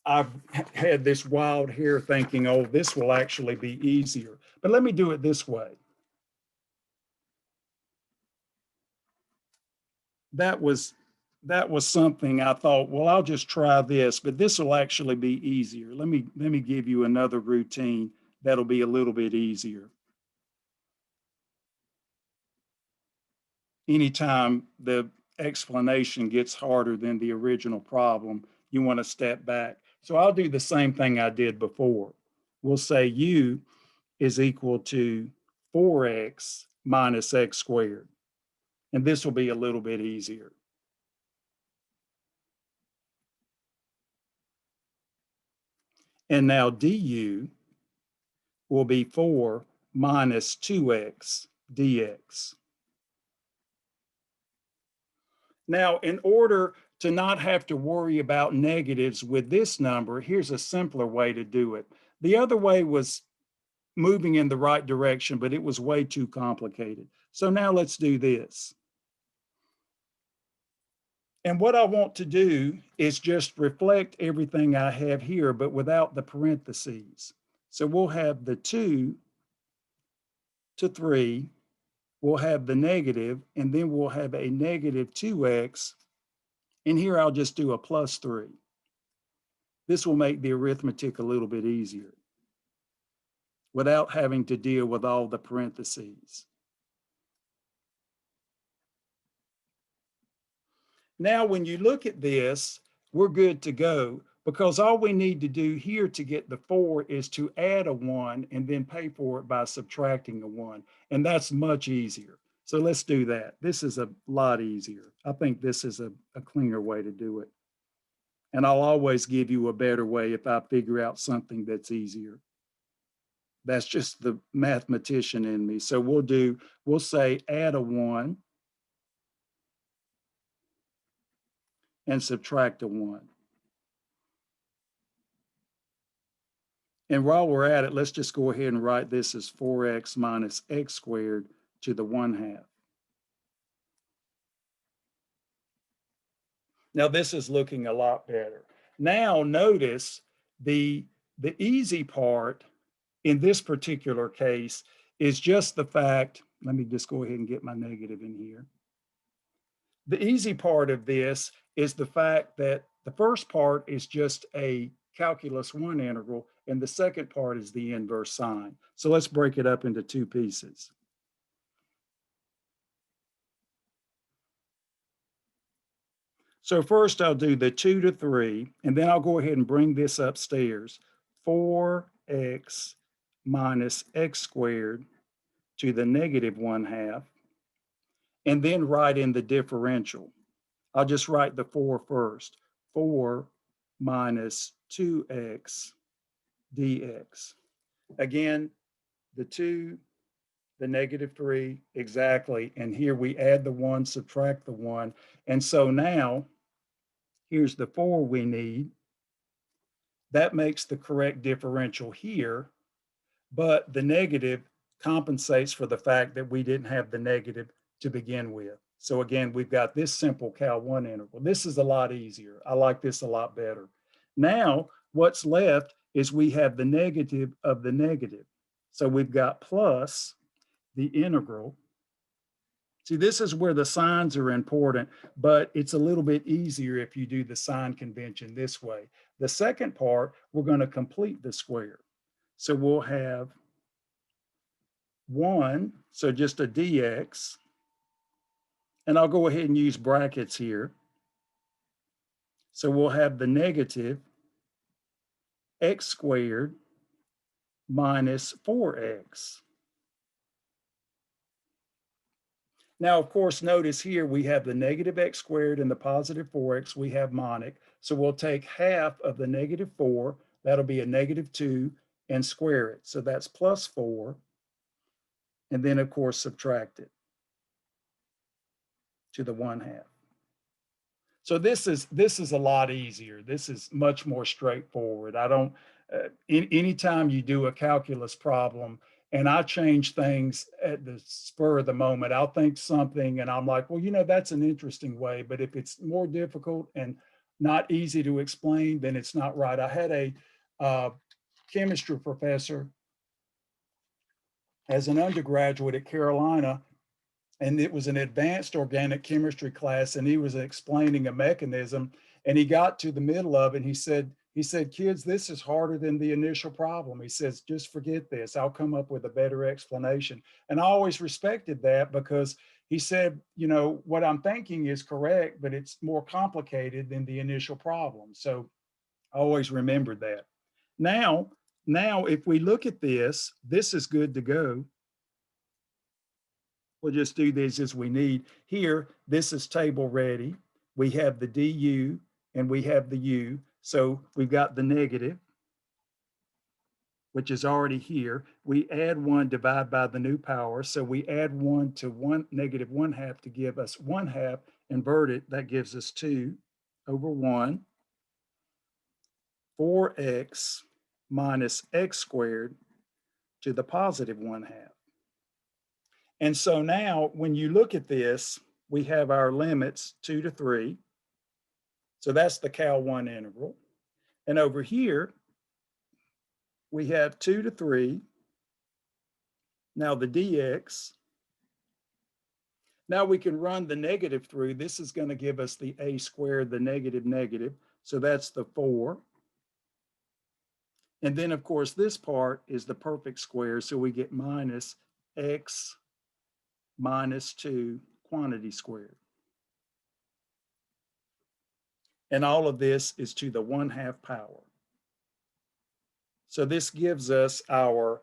I've had this wild hair thinking, oh, this will actually be easier. But let me do it this way. That was something I thought, well, I'll just try this, but this will actually be easier. Let me give you another routine that'll be a little bit easier. Anytime the explanation gets harder than the original problem, you want to step back. So I'll do the same thing I did before. We'll say u is equal to 4x minus x squared. And this will be a little bit easier. And now du will be 4 minus 2x dx. Now, in order to not have to worry about negatives with this number, here's a simpler way to do it. The other way was moving in the right direction, but it was way too complicated. So now let's do this. And what I want to do is just reflect everything I have here, but without the parentheses. So we'll have the 2 to 3, we'll have the negative, and then we'll have a negative 2x, and here I'll just do a plus 3. This will make the arithmetic a little bit easier without having to deal with all the parentheses. Now, when you look at this, we're good to go because all we need to do here to get the 4 is to add a 1 and then pay for it by subtracting a 1. And that's much easier. So let's do that. This is a lot easier. I think this is a cleaner way to do it. And I'll always give you a better way if I figure out something that's easier. That's just the mathematician in me. So we'll say add a 1 and subtract a 1. And while we're at it, let's just go ahead and write this as 4x minus x squared to the 1/2. Now this is looking a lot better. Now notice the easy part in this particular case is just the fact, let me just go ahead and get my negative in here. The easy part of this is the fact that the first part is just a calculus 1 integral, and the second part is the inverse sine. So let's break it up into two pieces. So first I'll do the 2 to 3, and then I'll go ahead and bring this upstairs. 4x minus x squared to the negative 1/2, and then write in the differential. I'll just write the 4 first. 4 minus 2x dx. Again, the 2, the negative 3, exactly. And here we add the 1, subtract the 1. And so now, here's the 4 we need. That makes the correct differential here, but the negative compensates for the fact that we didn't have the negative to begin with. So again, we've got this simple Cal 1 integral. This is a lot easier. I like this a lot better. Now, what's left is we have the negative of the negative. So we've got plus the integral. See, this is where the signs are important, but it's a little bit easier if you do the sign convention this way. The second part, we're going to complete the square. So we'll have 1, so just a dx, and I'll go ahead and use brackets here. So we'll have the negative x squared minus 4x. Now, of course, notice here we have the negative x squared and the positive 4x. We have monic. So we'll take half of the negative 4, that'll be a negative 2, and square it. So that's plus 4. And then, of course, subtract it to the 1/2. So this is a lot easier. This is much more straightforward. I don't, anytime you do a calculus problem, and I change things at the spur of the moment, I'll think something and I'm like, well, that's an interesting way. But if it's more difficult and not easy to explain, then it's not right. I had a chemistry professor as an undergraduate at Carolina, and it was an advanced organic chemistry class, and he was explaining a mechanism, and he got to the middle of it, and he said, kids, this is harder than the initial problem. He says, just forget this. I'll come up with a better explanation. And I always respected that because he said, what I'm thinking is correct, but it's more complicated than the initial problem. So I always remembered that. Now, if we look at this, this is good to go. We'll just do these as we need. Here, this is table ready. We have the du and we have the u. So we've got the negative, which is already here. We add 1, divide by the new power. So we add 1 to 1, negative 1/2 to give us 1/2. Invert it, that gives us 2 over 1. 4x minus x squared to the positive 1/2. And so now when you look at this, we have our limits 2 to 3. So that's the Cal1 integral. And over here, we have 2 to 3. Now the dx. Now we can run the negative through. This is going to give us the a squared, the negative negative. So that's the 4. And then, of course, this part is the perfect square. So we get minus x minus 2 quantity squared. And all of this is to the 1/2 power. So this gives us our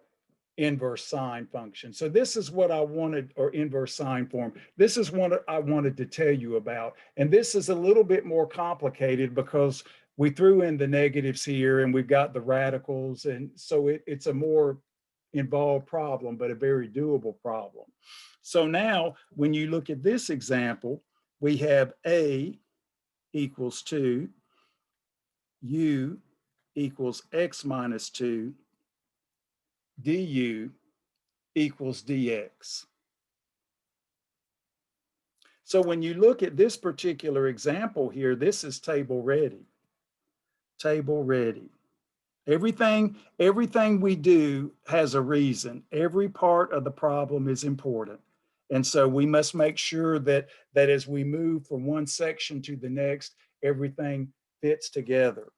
inverse sine function. So this is what I wanted, or inverse sine form. This is what I wanted to tell you about. And this is a little bit more complicated because we threw in the negatives here and we've got the radicals. And so it's a more involved problem, but a very doable problem. So now when you look at this example, we have a equals 2, u equals x minus 2, du equals dx. So when you look at this particular example here, this is table ready. Table ready. Everything we do has a reason. Every part of the problem is important. And so we must make sure that as we move from one section to the next, everything fits together.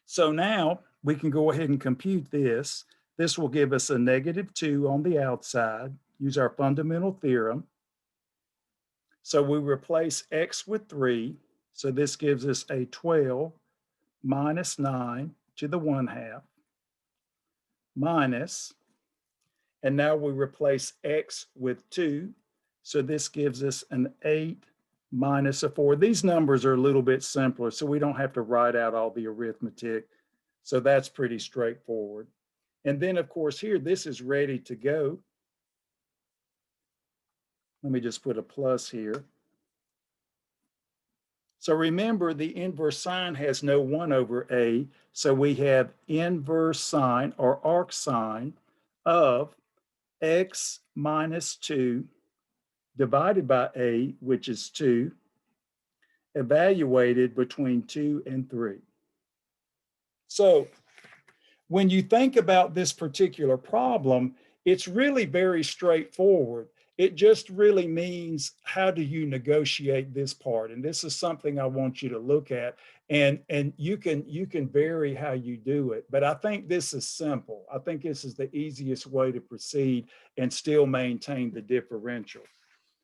So now we can go ahead and compute this. This will give us a negative 2 on the outside. Use our fundamental theorem. So we replace x with 3. So this gives us a 12 minus 9 to the 1/2 minus, and now we replace x with 2. So this gives us an 8 minus a 4. These numbers are a little bit simpler, so we don't have to write out all the arithmetic. So that's pretty straightforward. And then, of course, here, this is ready to go. Let me just put a plus here. So remember, the inverse sine has no 1 over a. So we have inverse sine, or arc sine, of x minus 2 divided by a, which is 2, evaluated between 2 and 3. So when you think about this particular problem, it's really very straightforward. It just really means, how do you negotiate this part? And this is something I want you to look at. And you can vary how you do it. But I think this is simple. I think this is the easiest way to proceed and still maintain the differential.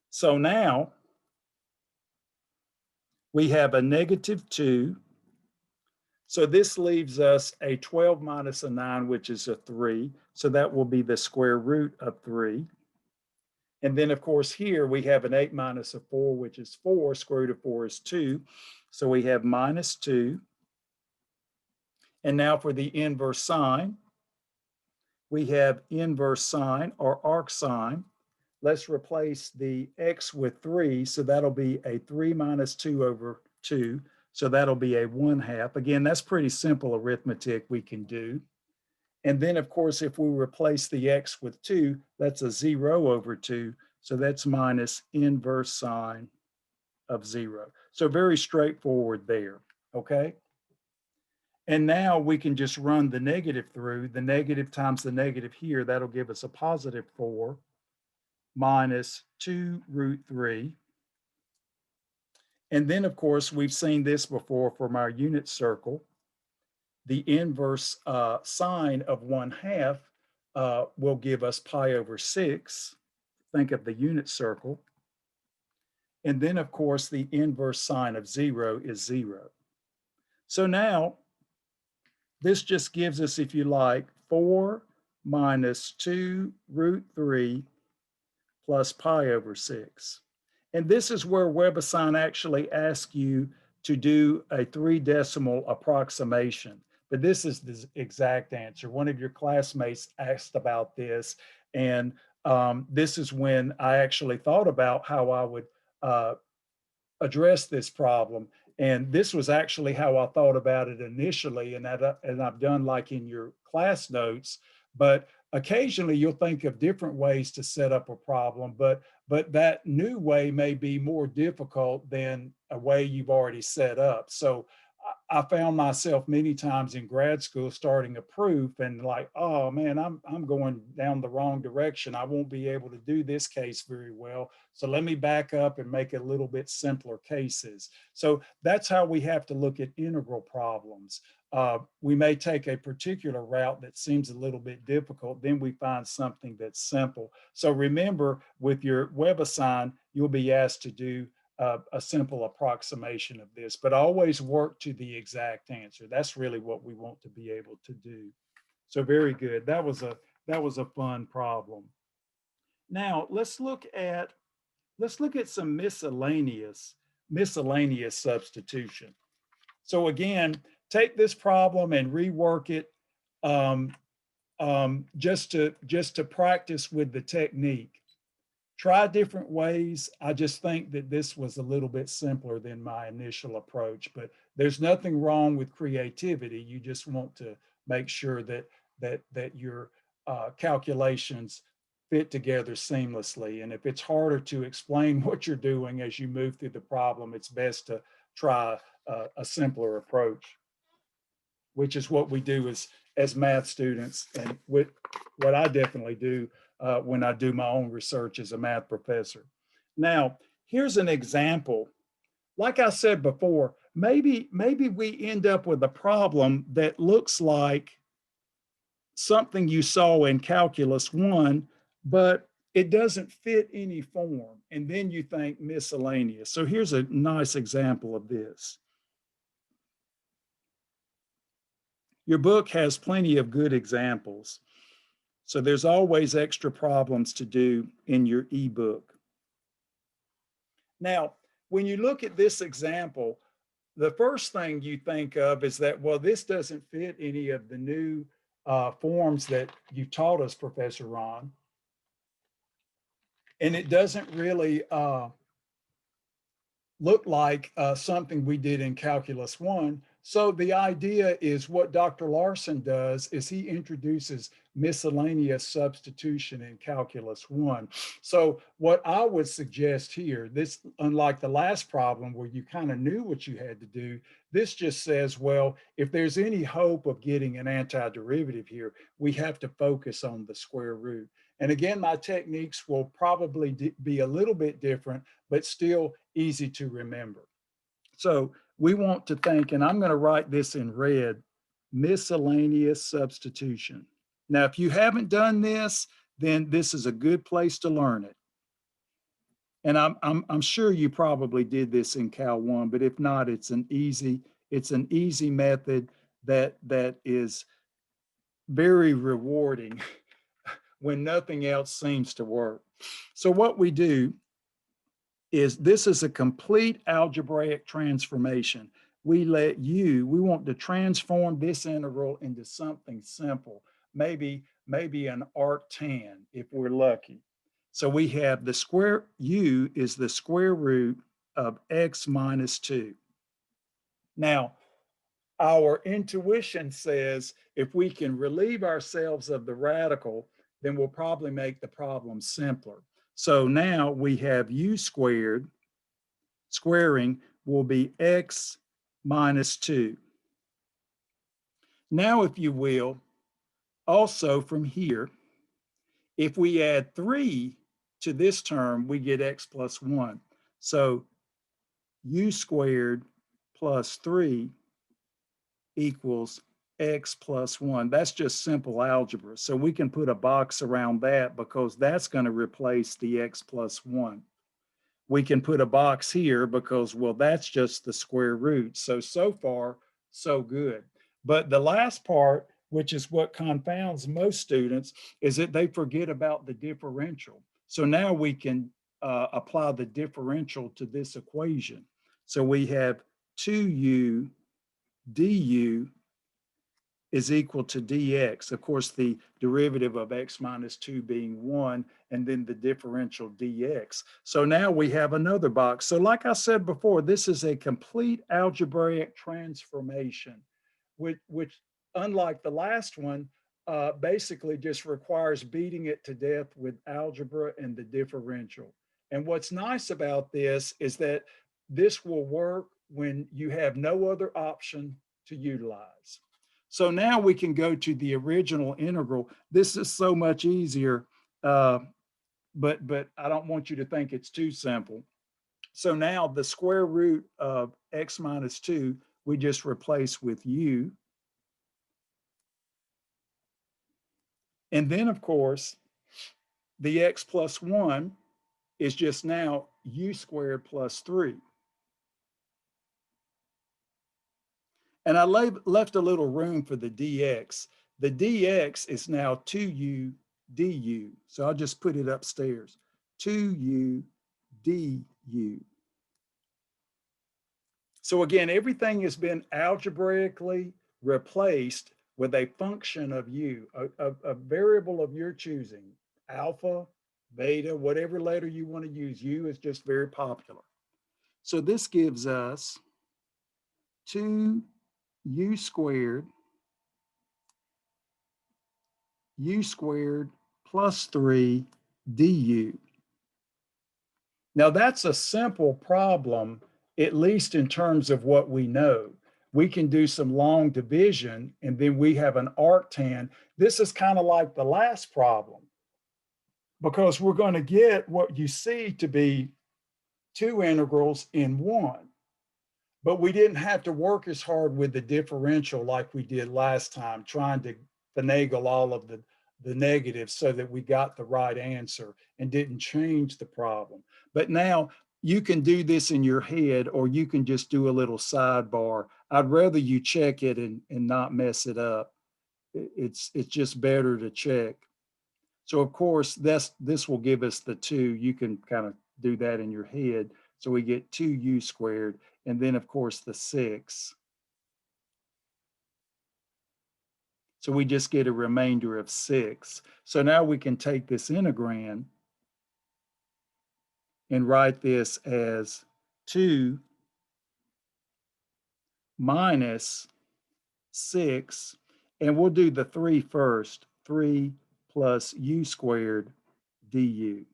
So now we have a negative 2. So this leaves us a 12 minus a 9, which is a 3. So that will be the square root of 3. And then, of course, here we have an 8 minus a 4, which is 4. Square root of 4 is 2. So we have minus 2. And now for the inverse sine, we have inverse sine, or arc sine. Let's replace the x with 3. So that'll be a 3 minus 2 over 2. So that'll be a 1/2. Again, that's pretty simple arithmetic we can do. And then, of course, if we replace the x with 2, that's a 0 over 2. So that's minus inverse sine of 0. So very straightforward there, okay? And now we can just run the negative through. The negative times the negative here, that'll give us a positive 4 minus 2 root 3. And then, of course, we've seen this before from our unit circle. The inverse sine of 1/2 will give us pi over 6. Think of the unit circle. And then, of course, the inverse sine of 0 is 0. So now, this just gives us, if you like, 4 minus 2 root 3 plus pi over 6. And this is where WebAssign actually asks you to do a 3 decimal approximation. But this is the exact answer. One of your classmates asked about this, and this is when I actually thought about how I would uh, address this problem. And this was actually how I thought about it initially, and I've done like in your class notes. But occasionally you'll think of different ways to set up a problem, but that new way may be more difficult than a way you've already set up. So I found myself many times in grad school starting a proof and like, oh man, I'm going down the wrong direction. I won't be able to do this case very well. So let me back up and make it a little bit simpler cases. So that's how we have to look at integral problems. We may take a particular route that seems a little bit difficult, then we find something that's simple. So remember, with your WebAssign, you'll be asked to do a simple approximation of this, but always work to the exact answer. That's really what we want to be able to do. So very good. That was a fun problem. Now let's look at some miscellaneous substitution. So again, take this problem and rework it um, just to practice with the technique. Try different ways. I just think that this was a little bit simpler than my initial approach, but there's nothing wrong with creativity. You just want to make sure that your calculations fit together seamlessly. And if it's harder to explain what you're doing as you move through the problem, it's best to try a simpler approach, which is what we do as math students, and what I definitely do when I do my own research as a math professor. Now, here's an example. Like I said before, maybe we end up with a problem that looks like something you saw in Calculus 1, but it doesn't fit any form. And then you think miscellaneous. So here's a nice example of this. Your book has plenty of good examples. So there's always extra problems to do in your ebook. Now, when you look at this example, the first thing you think of is that, well, this doesn't fit any of the new forms that you taught us, Professor Ron. And it doesn't really look like something we did in Calculus 1. So the idea is what Dr. Larson does is he introduces miscellaneous substitution in Calculus 1. So what I would suggest here, this, unlike the last problem where you kind of knew what you had to do, this just says, well, if there's any hope of getting an antiderivative here, we have to focus on the square root. And again, my techniques will probably be a little bit different, but still easy to remember. So we want to think, and I'm going to write this in red, miscellaneous substitution. Now, if you haven't done this, then this is a good place to learn it. And I'm sure you probably did this in Cal 1, but if not, it's an easy method that is very rewarding when nothing else seems to work. So what we do is this is a complete algebraic transformation. We want to transform this integral into something simple, maybe an arctan if we're lucky. So we have the square, u is the square root of x minus 2. Now, our intuition says if we can relieve ourselves of the radical, then we'll probably make the problem simpler. So now we have u squared, squaring will be x minus 2. Now, if you will, also from here, if we add 3 to this term, we get x plus 1. So u squared plus 3 equals x plus 1. That's just simple algebra. So we can put a box around that because that's going to replace the x plus 1. We can put a box here because, well, that's just the square root. So far, so good. But the last part, which is what confounds most students, is that they forget about the differential. So now we can apply the differential to this equation. So we have 2u du is equal to dx. Of course, the derivative of x minus 2 being 1, and then the differential dx. So now we have another box. So like I said before, this is a complete algebraic transformation, which unlike the last one, basically just requires beating it to death with algebra and the differential. And what's nice about this is that this will work when you have no other option to utilize. So now we can go to the original integral. This is so much easier, but I don't want you to think it's too simple. So now the square root of x minus 2, we just replace with u. And then, of course, the x plus 1 is just now u squared plus 3. And I left a little room for the dx. The dx is now 2u du. So I'll just put it upstairs. 2u du. So again, everything has been algebraically replaced with a function of u, a variable of your choosing, alpha, beta, whatever letter you want to use. U is just very popular. So this gives us 2u squared plus 3 du. Now that's a simple problem, at least in terms of what we know. We can do some long division and then we have an arctan. This is kind of like the last problem because we're going to get what you see to be two integrals in one. But we didn't have to work as hard with the differential like we did last time, trying to finagle all of the negatives so that we got the right answer and didn't change the problem. But now you can do this in your head, or you can just do a little sidebar. I'd rather you check it and not mess it up. It's just better to check. So of course, this will give us the 2. You can kind of do that in your head. So we get 2u squared, and then of course the 6. So we just get a remainder of 6. So now we can take this integrand and write this as 2 minus 6, and we'll do the 3 first, 3 plus u squared du.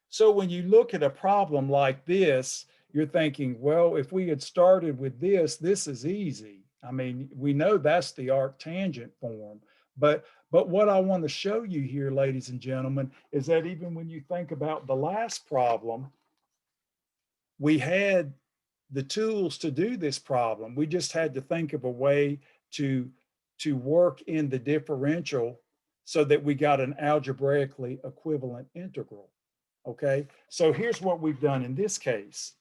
So when you look at a problem like this, you're thinking, well, if we had started with this is easy. I mean, we know that's the arctangent form, but what I want to show you here, ladies and gentlemen, is that even when you think about the last problem, we had the tools to do this problem. We just had to think of a way to work in the differential so that we got an algebraically equivalent integral. Okay, so here's what we've done in this case.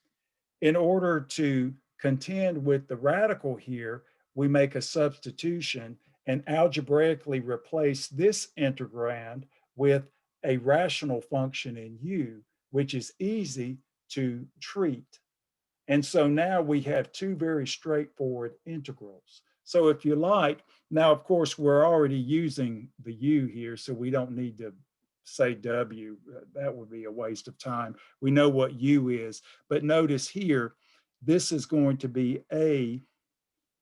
In order to contend with the radical here, we make a substitution and algebraically replace this integrand with a rational function in u, which is easy to treat. And so now we have two very straightforward integrals. So if you like, now of course we're already using the u here, so we don't need to say w. That would be a waste of time. We know what u is, but notice here, this is going to be a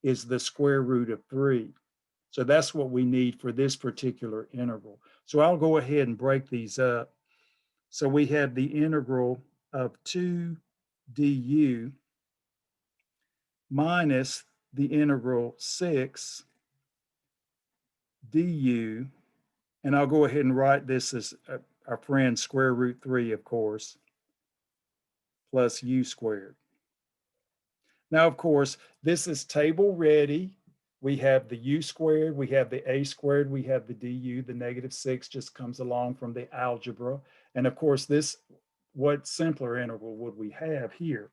is the square root of 3. So that's what we need for this particular integral. So I'll go ahead and break these up. So we have the integral of 2 du minus the integral 6 du, and I'll go ahead and write this as our friend square root 3, of course, plus u squared. Now, of course, this is table ready. We have the u squared, we have the a squared, we have the du. The negative 6 just comes along from the algebra. And of course, what simpler integral would we have here?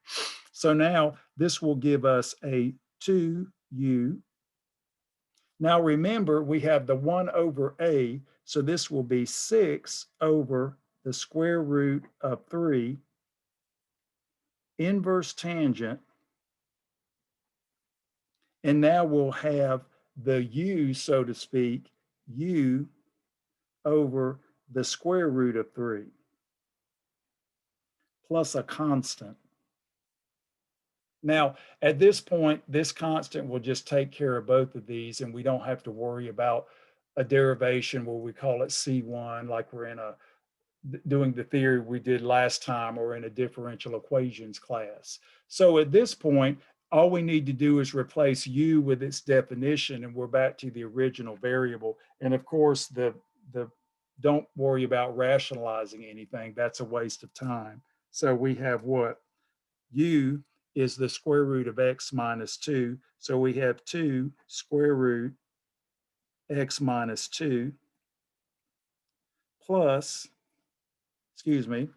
So now this will give us a 2u Now remember, we have the 1 over a, so this will be 6 over the square root of 3 inverse tangent, and now we'll have the u, so to speak, u over the square root of 3 plus a constant. Now, at this point, this constant will just take care of both of these, and we don't have to worry about a derivation where we call it C1, like we're in a doing the theory we did last time or in a differential equations class. So at this point, all we need to do is replace u with its definition, and we're back to the original variable. And of course, the don't worry about rationalizing anything. That's a waste of time. So we have what? U is the square root of x minus 2. So we have 2 square root x minus 2 plus, excuse me,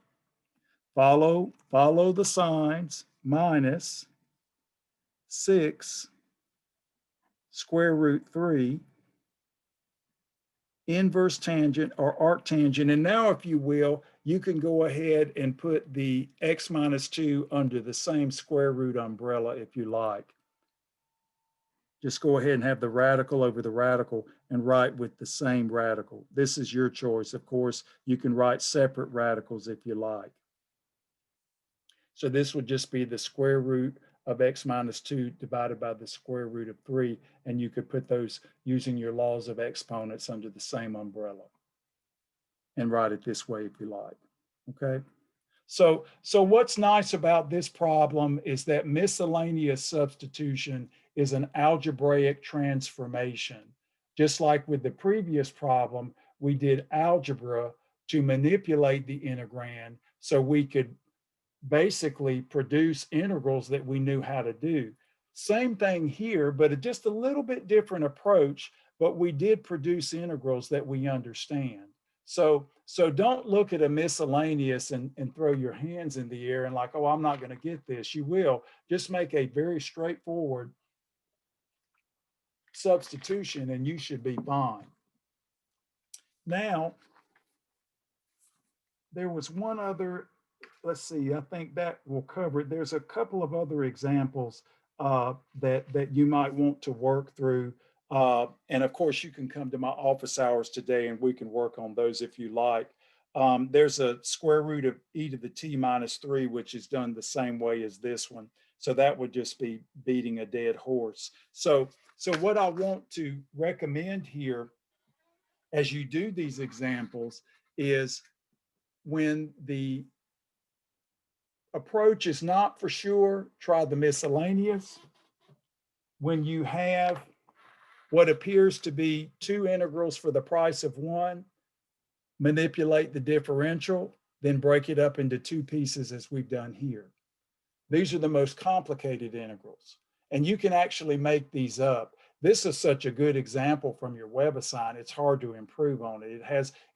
follow the signs, minus 6 square root 3 inverse tangent or arctangent. And now, if you will, you can go ahead and put the x minus 2 under the same square root umbrella if you like. Just go ahead and have the radical over the radical and write with the same radical. This is your choice. Of course, you can write separate radicals if you like. So this would just be the square root of x minus 2 divided by the square root of 3. And you could put those using your laws of exponents under the same umbrella and write it this way if you like. Okay. So what's nice about this problem is that miscellaneous substitution is an algebraic transformation. Just like with the previous problem, we did algebra to manipulate the integrand so we could basically produce integrals that we knew how to do. Same thing here, but just a little bit different approach, but we did produce integrals that we understand. So don't look at a miscellaneous and throw your hands in the air and like, oh, I'm not going to get this. You will. Just make a very straightforward substitution and you should be fine. Now, there was one other, let's see, I think that will cover it. There's a couple of other examples that you might want to work through. And of course, you can come to my office hours today and we can work on those if you like. There's a square root of e to the t minus 3, which is done the same way as this one. So that would just be beating a dead horse. So what I want to recommend here as you do these examples is when the approach is not for sure, try the miscellaneous. When you have what appears to be two integrals for the price of one, manipulate the differential, then break it up into two pieces as we've done here. These are the most complicated integrals, and you can actually make these up. This is such a good example from your WebAssign. It's hard to improve on it.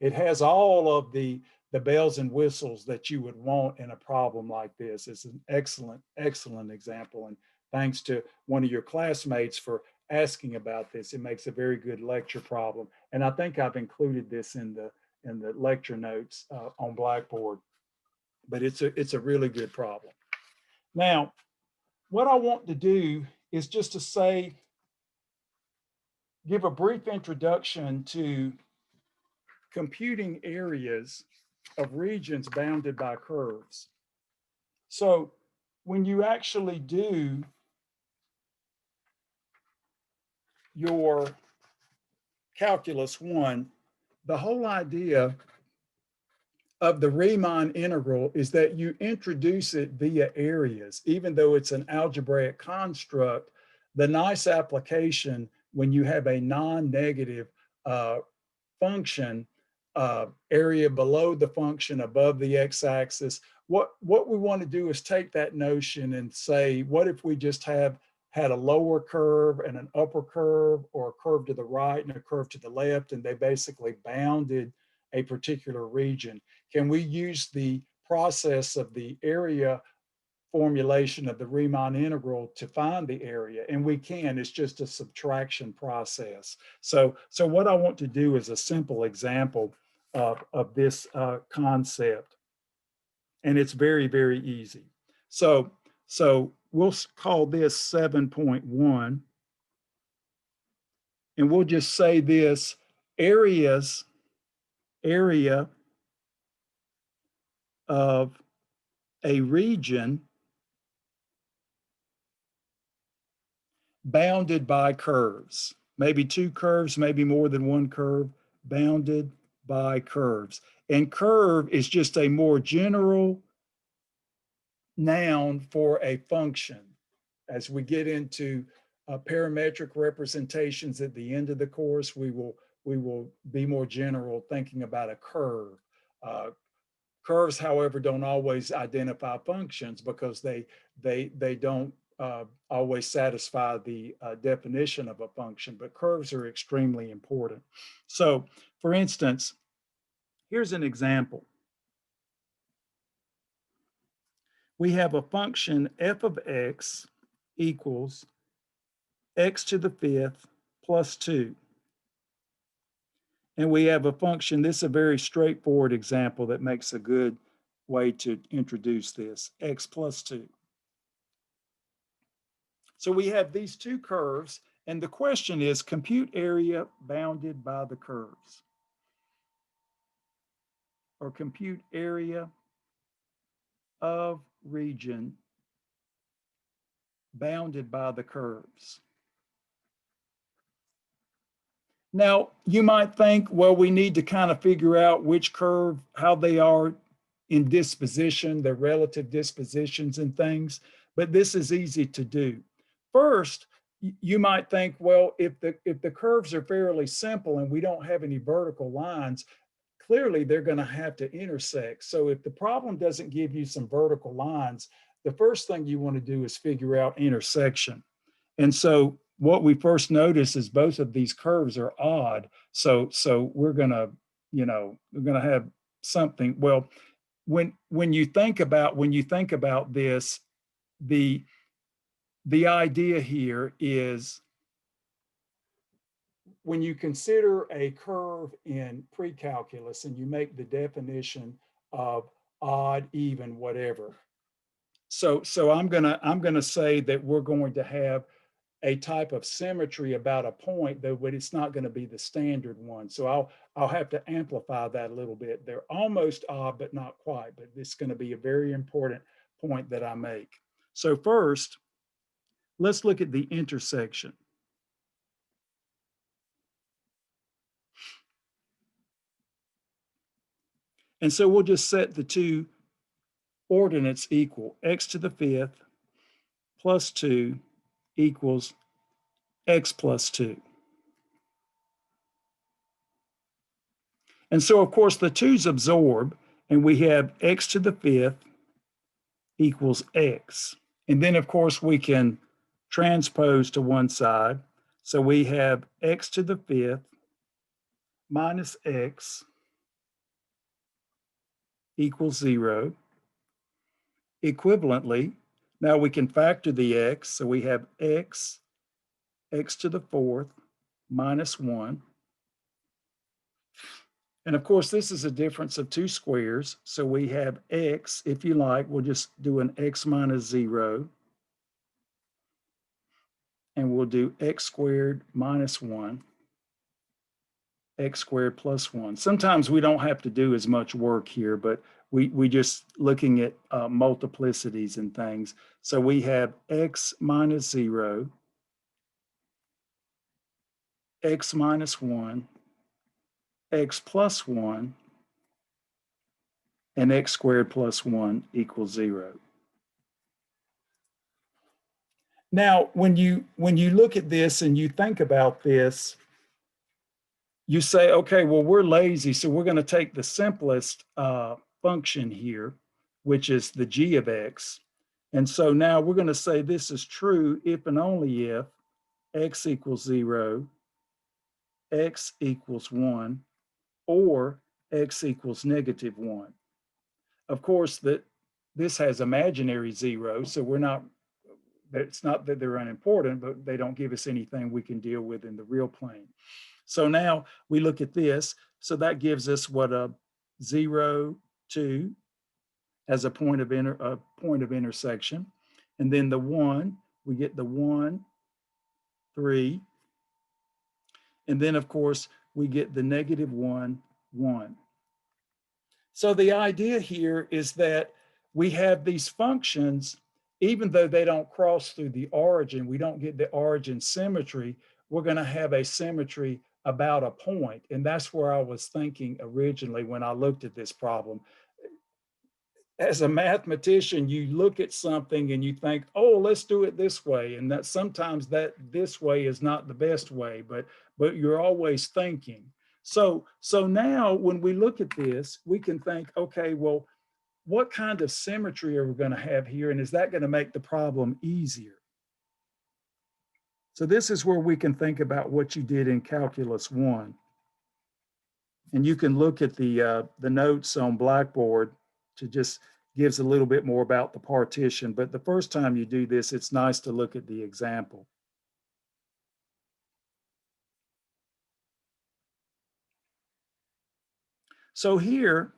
It has all of the bells and whistles that you would want in a problem like this. It's an excellent example. And thanks to one of your classmates for asking about this. It makes a very good lecture problem. And I think I've included this in the lecture notes on Blackboard, but it's a really good problem. Now, what I want to do is just to say, give a brief introduction to computing areas of regions bounded by curves. So when you actually do your calculus 1, the whole idea of the Riemann integral is that you introduce it via areas. Even though it's an algebraic construct, the nice application when you have a non-negative function, area below the function, above the x-axis, what we want to do is take that notion and say, what if we just had a lower curve and an upper curve, or a curve to the right and a curve to the left, and they basically bounded a particular region? Can we use the process of the area formulation of the Riemann integral to find the area, and we can. It's just a subtraction process. So what I want to do is a simple example of this concept, and it's very, very easy. So we'll call this 7.1, and we'll just say this: area of a region bounded by curves, maybe two curves, maybe more than one curve, bounded by curves. And curve is just a more general noun for a function. As we get into parametric representations at the end of the course, we will be more general thinking about a curve. Curves, however, don't always identify functions because they don't always satisfy the definition of a function, but curves are extremely important. So, for instance, here's an example. We have a function f of x equals x to the fifth plus 2. And we have a function, this is a very straightforward example that makes a good way to introduce this, x plus 2. So we have these two curves, and the question is compute area bounded by the curves, or compute area of region bounded by the curves. Now, you might think, well, we need to kind of figure out which curve, how they are in disposition, their relative dispositions and things, but this is easy to do. First, you might think, well, if the curves are fairly simple and we don't have any vertical lines, clearly they're going to have to intersect. So if the problem doesn't give you some vertical lines, the first thing you want to do is figure out intersection. And so what we first notice is both of these curves are odd. So we're going to, we're going to have something. Well, when you think about this, the idea here is when you consider a curve in pre-calculus and you make the definition of odd, even, whatever. So I'm gonna say that we're going to have a type of symmetry about a point, though, but it's not going to be the standard one. So I'll have to amplify that a little bit. They're almost odd, but not quite. But it's going to be a very important point that I make. So first, let's look at the intersection. And so we'll just set the two ordinates equal. X to the fifth plus 2 equals x plus 2. And so, of course, the 2's absorb, and we have x to the fifth equals x. And then, of course, we can transpose to one side. So we have x to the fifth minus x equals 0. Equivalently, now we can factor the x. So we have x to the fourth minus 1. And of course, this is a difference of two squares. So we have x, if you like, we'll just do an x minus 0. And we'll do x squared minus 1, x squared plus 1. Sometimes we don't have to do as much work here, but we just looking at multiplicities and things. So we have x minus 0, x minus 1, x plus 1, and x squared plus 1 equals 0. Now, when you look at this and you think about this, you say, okay, well, we're lazy, so we're going to take the simplest function here, which is the g of x. And so now we're going to say this is true if and only if x equals 0, x equals 1, or x equals negative 1. Of course, this has imaginary zeros, so we're not, it's not that they're unimportant, but they don't give us anything we can deal with in the real plane. So now we look at this. So that gives us what, a 0, 2 as a point of intersection. And then the 1, we get the 1, 3. And then of course we get the -1, 1. So the idea here is that we have these functions, even though they don't cross through the origin, we don't get the origin symmetry, we're going to have a symmetry about a point. And that's where I was thinking originally when I looked at this problem. As a mathematician, you look at something and you think, oh, let's do it this way. And that sometimes that this way is not the best way, but you're always thinking. So now when we look at this, we can think, okay, well, what kind of symmetry are we going to have here? And is that going to make the problem easier? So this is where we can think about what you did in Calculus 1. And you can look at the notes on Blackboard to just gives a little bit more about the partition. But the first time you do this, it's nice to look at the example. So here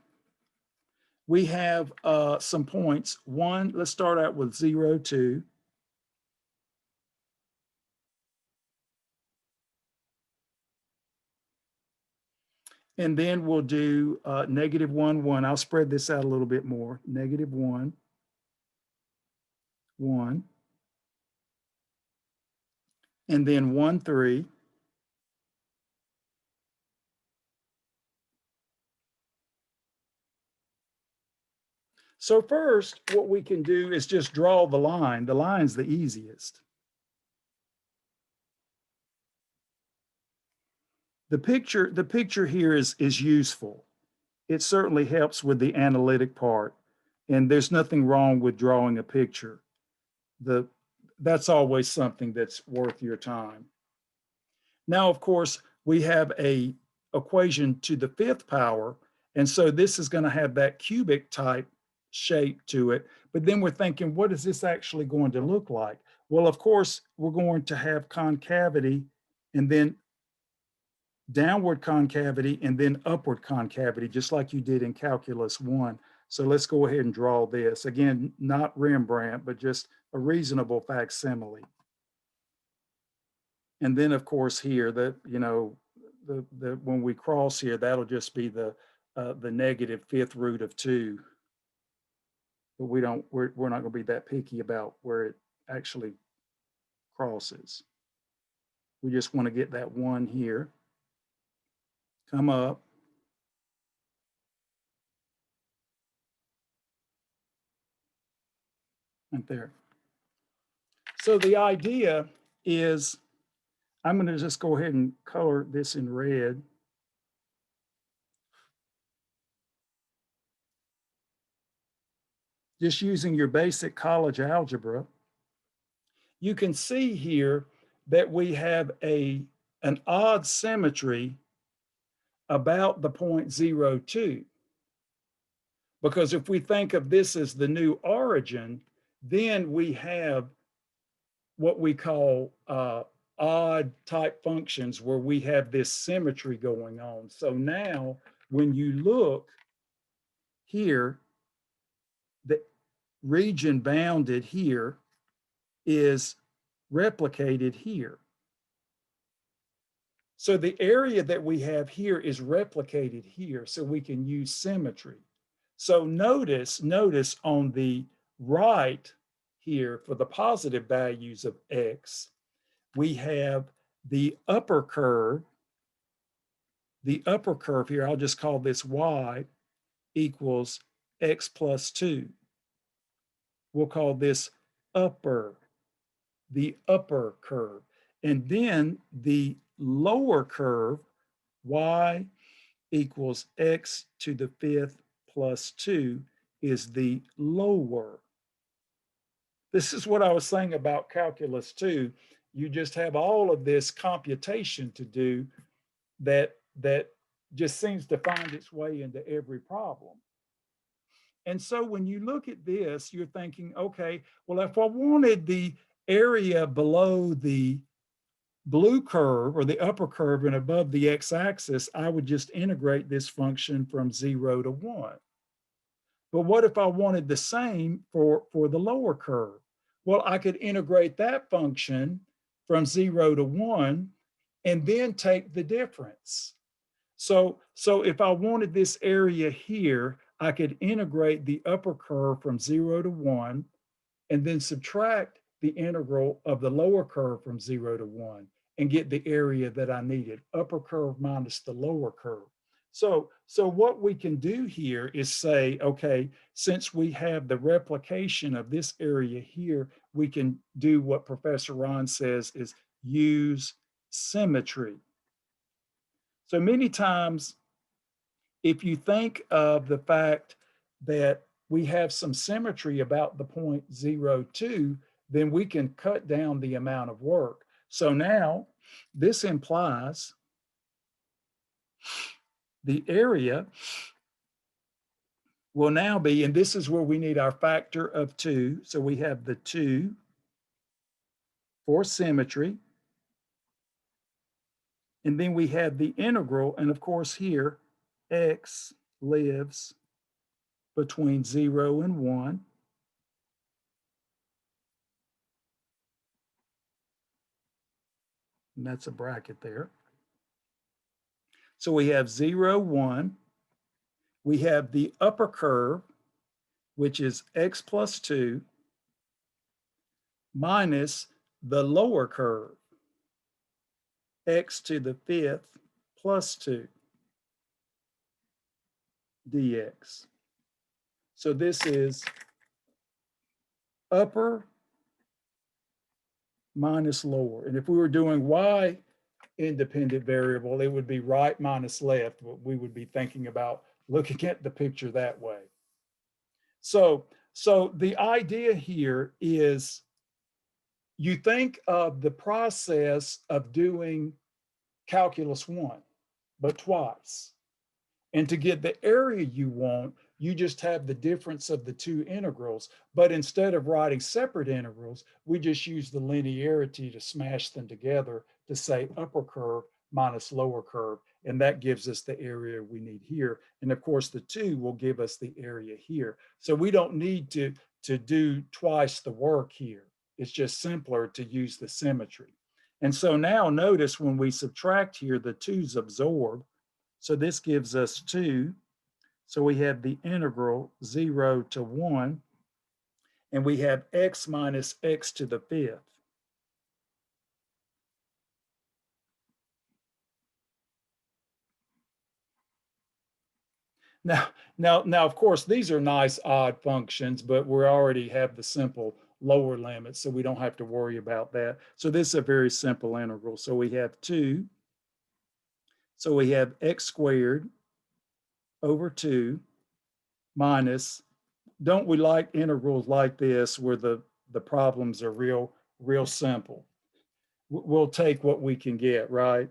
we have some points. One, let's start out with 0, 2. And then we'll do -1, 1. I'll spread this out a little bit more. -1, 1. And then 1, 3. So first, what we can do is just draw the line. The line's the easiest. The picture here is useful. It certainly helps with the analytic part, and there's nothing wrong with drawing a picture. That's always something that's worth your time. Now, of course, we have a equation to the 5th power, and so this is going to have that cubic type shape to it. But then we're thinking, what is this actually going to look like? Well, of course, we're going to have concavity and then downward concavity and then upward concavity, just like you did in Calculus 1. So let's go ahead and draw this. Again, not Rembrandt, but just a reasonable facsimile. And then of course here, when we cross here, that'll just be the -5th root of 2. But we're not gonna be that picky about where it actually crosses. We just want to get that 1 here, come up, right there. So the idea is, I'm going to just go ahead and color this in red. Just using your basic college algebra, you can see here that we have an odd symmetry about the point 0, 2. Because if we think of this as the new origin, then we have what we call odd type functions where we have this symmetry going on. So now when you look here, the region bounded here is replicated here. So the area that we have here is replicated here, so we can use symmetry. So notice on the right here for the positive values of x, we have the upper curve. The upper curve here, I'll just call this y, equals x plus 2. We'll call this the upper curve. And then the lower curve, y equals x to the 5th plus 2, is the lower. This is what I was saying about Calculus 2. You just have all of this computation to do that just seems to find its way into every problem. And so when you look at this, you're thinking, okay, well, if I wanted the area below the blue curve or the upper curve and above the x-axis, I would just integrate this function from 0 to 1. But what if I wanted the same for the lower curve? Well, I could integrate that function from 0 to 1 and then take the difference. So if I wanted this area here, I could integrate the upper curve from 0 to 1 and then subtract the integral of the lower curve from 0 to 1 and get the area that I needed, upper curve minus the lower curve. So what we can do here is say, okay, since we have the replication of this area here, we can do what Professor Ron says is use symmetry. So many times, if you think of the fact that we have some symmetry about the point 0, 2, then we can cut down the amount of work. So now this implies the area will now be, and this is where we need our factor of 2. So we have the 2 for symmetry. And then we have the integral. And of course here, x lives between 0 and 1. And that's a bracket there. So we have 0, 1. We have the upper curve, which is x plus 2, minus the lower curve, x to the 5th plus 2 dx. So this is upper minus lower. And if we were doing y independent variable, it would be right minus left. We would be thinking about looking at the picture that way. So the idea here is you think of the process of doing calculus 1, but twice. And to get the area you want, you just have the difference of the two integrals. But instead of writing separate integrals, we just use the linearity to smash them together to say upper curve minus lower curve. And that gives us the area we need here. And of course, the 2 will give us the area here. So we don't need to do twice the work here. It's just simpler to use the symmetry. And so now notice when we subtract here, the 2's absorb. So this gives us 2. So we have the integral 0 to 1, and we have x minus x to the 5th. Now, of course, these are nice odd functions, but we already have the simple lower limit, so we don't have to worry about that. So this is a very simple integral. So we have 2. So we have x squared over 2 minus, don't we like integrals like this where the problems are real simple? We'll take what we can get, right?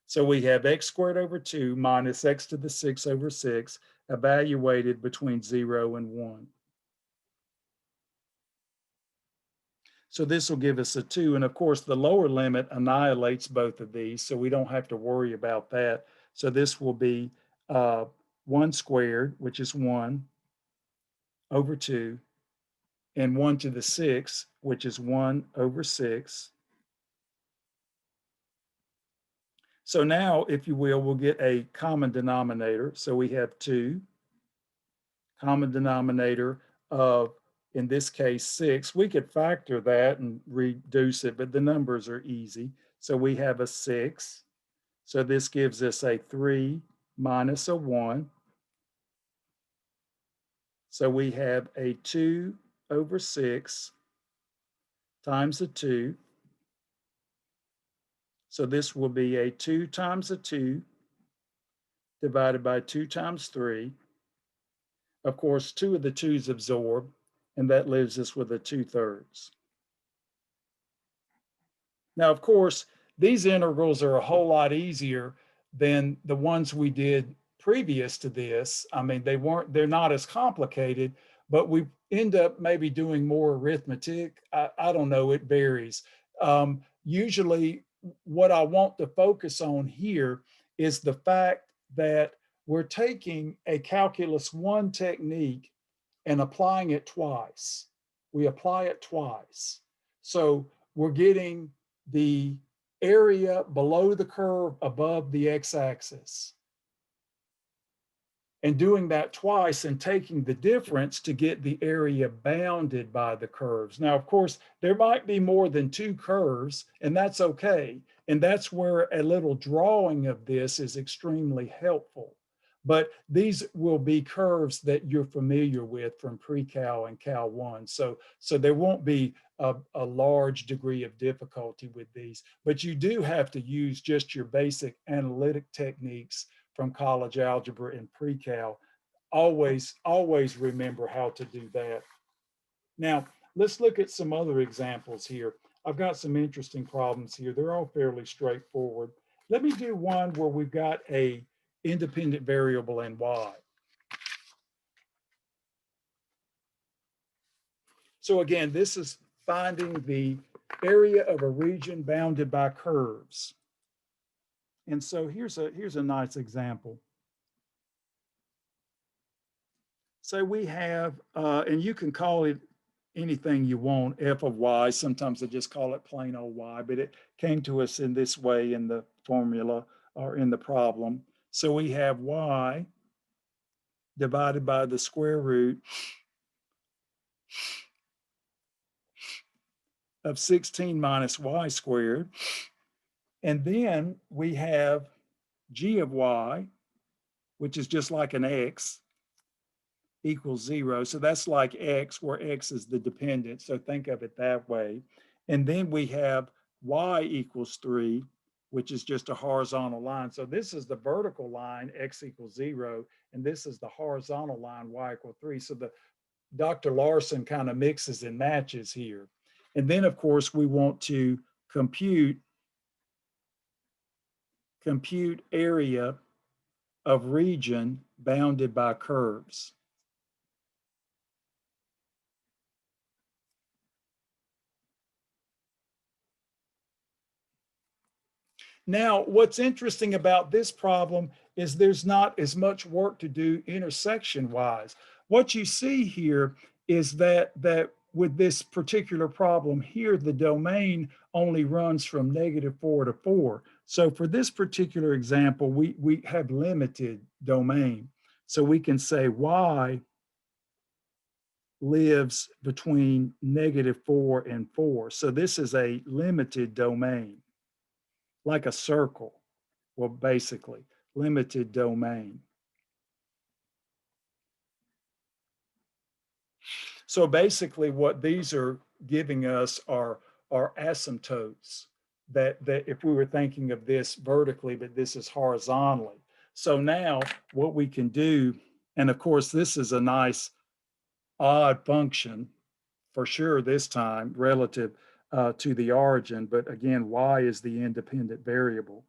So we have x squared over 2 minus x to the 6 over 6 evaluated between 0 and 1. So this will give us a 2. And of course, the lower limit annihilates both of these, so we don't have to worry about that. So this will be 1 squared, which is 1 over 2, and 1 to the 6, which is 1 over 6. So now, if you will, we'll get a common denominator. So we have 2, common denominator of, in this case, 6. We could factor that and reduce it, but the numbers are easy. So we have a 6. So this gives us a 3 minus a 1. So we have a 2 over 6 times a 2. So this will be a 2 times a 2 divided by 2 times 3. Of course, 2 of the 2's absorb, and that leaves us with a 2/3. Now, of course, these integrals are a whole lot easier than the ones we did previous to this. I mean, they're not as complicated, but we end up maybe doing more arithmetic. I don't know, it varies. Usually what I want to focus on here is the fact that we're taking a calculus one technique and applying it twice. We apply it twice. So we're getting the area below the curve above the x-axis and doing that twice and taking the difference to get the area bounded by the curves. Now, of course, there might be more than two curves, and that's okay. And that's where a little drawing of this is extremely helpful. But these will be curves that you're familiar with from pre-cal and cal 1. So there won't be a large degree of difficulty with these, but you do have to use just your basic analytic techniques from college algebra and pre-cal. Always remember how to do that. Now, let's look at some other examples here. I've got some interesting problems here. They're all fairly straightforward. Let me do one where we've got a independent variable in y. So again, this is finding the area of a region bounded by curves. And so here's a nice example. So we have, and you can call it anything you want, f of y. Sometimes I just call it plain old y, but it came to us in this way in the formula or in the problem. So we have y divided by the square root of 16 minus y squared. And then we have g of y, which is just like an x, equals 0. So that's like x, where x is the dependent. So think of it that way. And then we have y equals 3, which is just a horizontal line. So this is the vertical line, x equals 0, and this is the horizontal line, y equals 3. So the Dr. Larson kind of mixes and matches here. And then, of course, we want to compute area of region bounded by curves. Now, what's interesting about this problem is there's not as much work to do intersection-wise. What you see here is that with this particular problem here, the domain only runs from -4 to 4. So for this particular example, we have limited domain. So we can say y lives between -4 and 4. So this is a limited domain, like a circle. Well, basically, limited domain. So basically what these are giving us are asymptotes that if we were thinking of this vertically, but this is horizontally. So now what we can do, and of course, this is a nice odd function for sure this time relative to the origin, but again, y is the independent variable.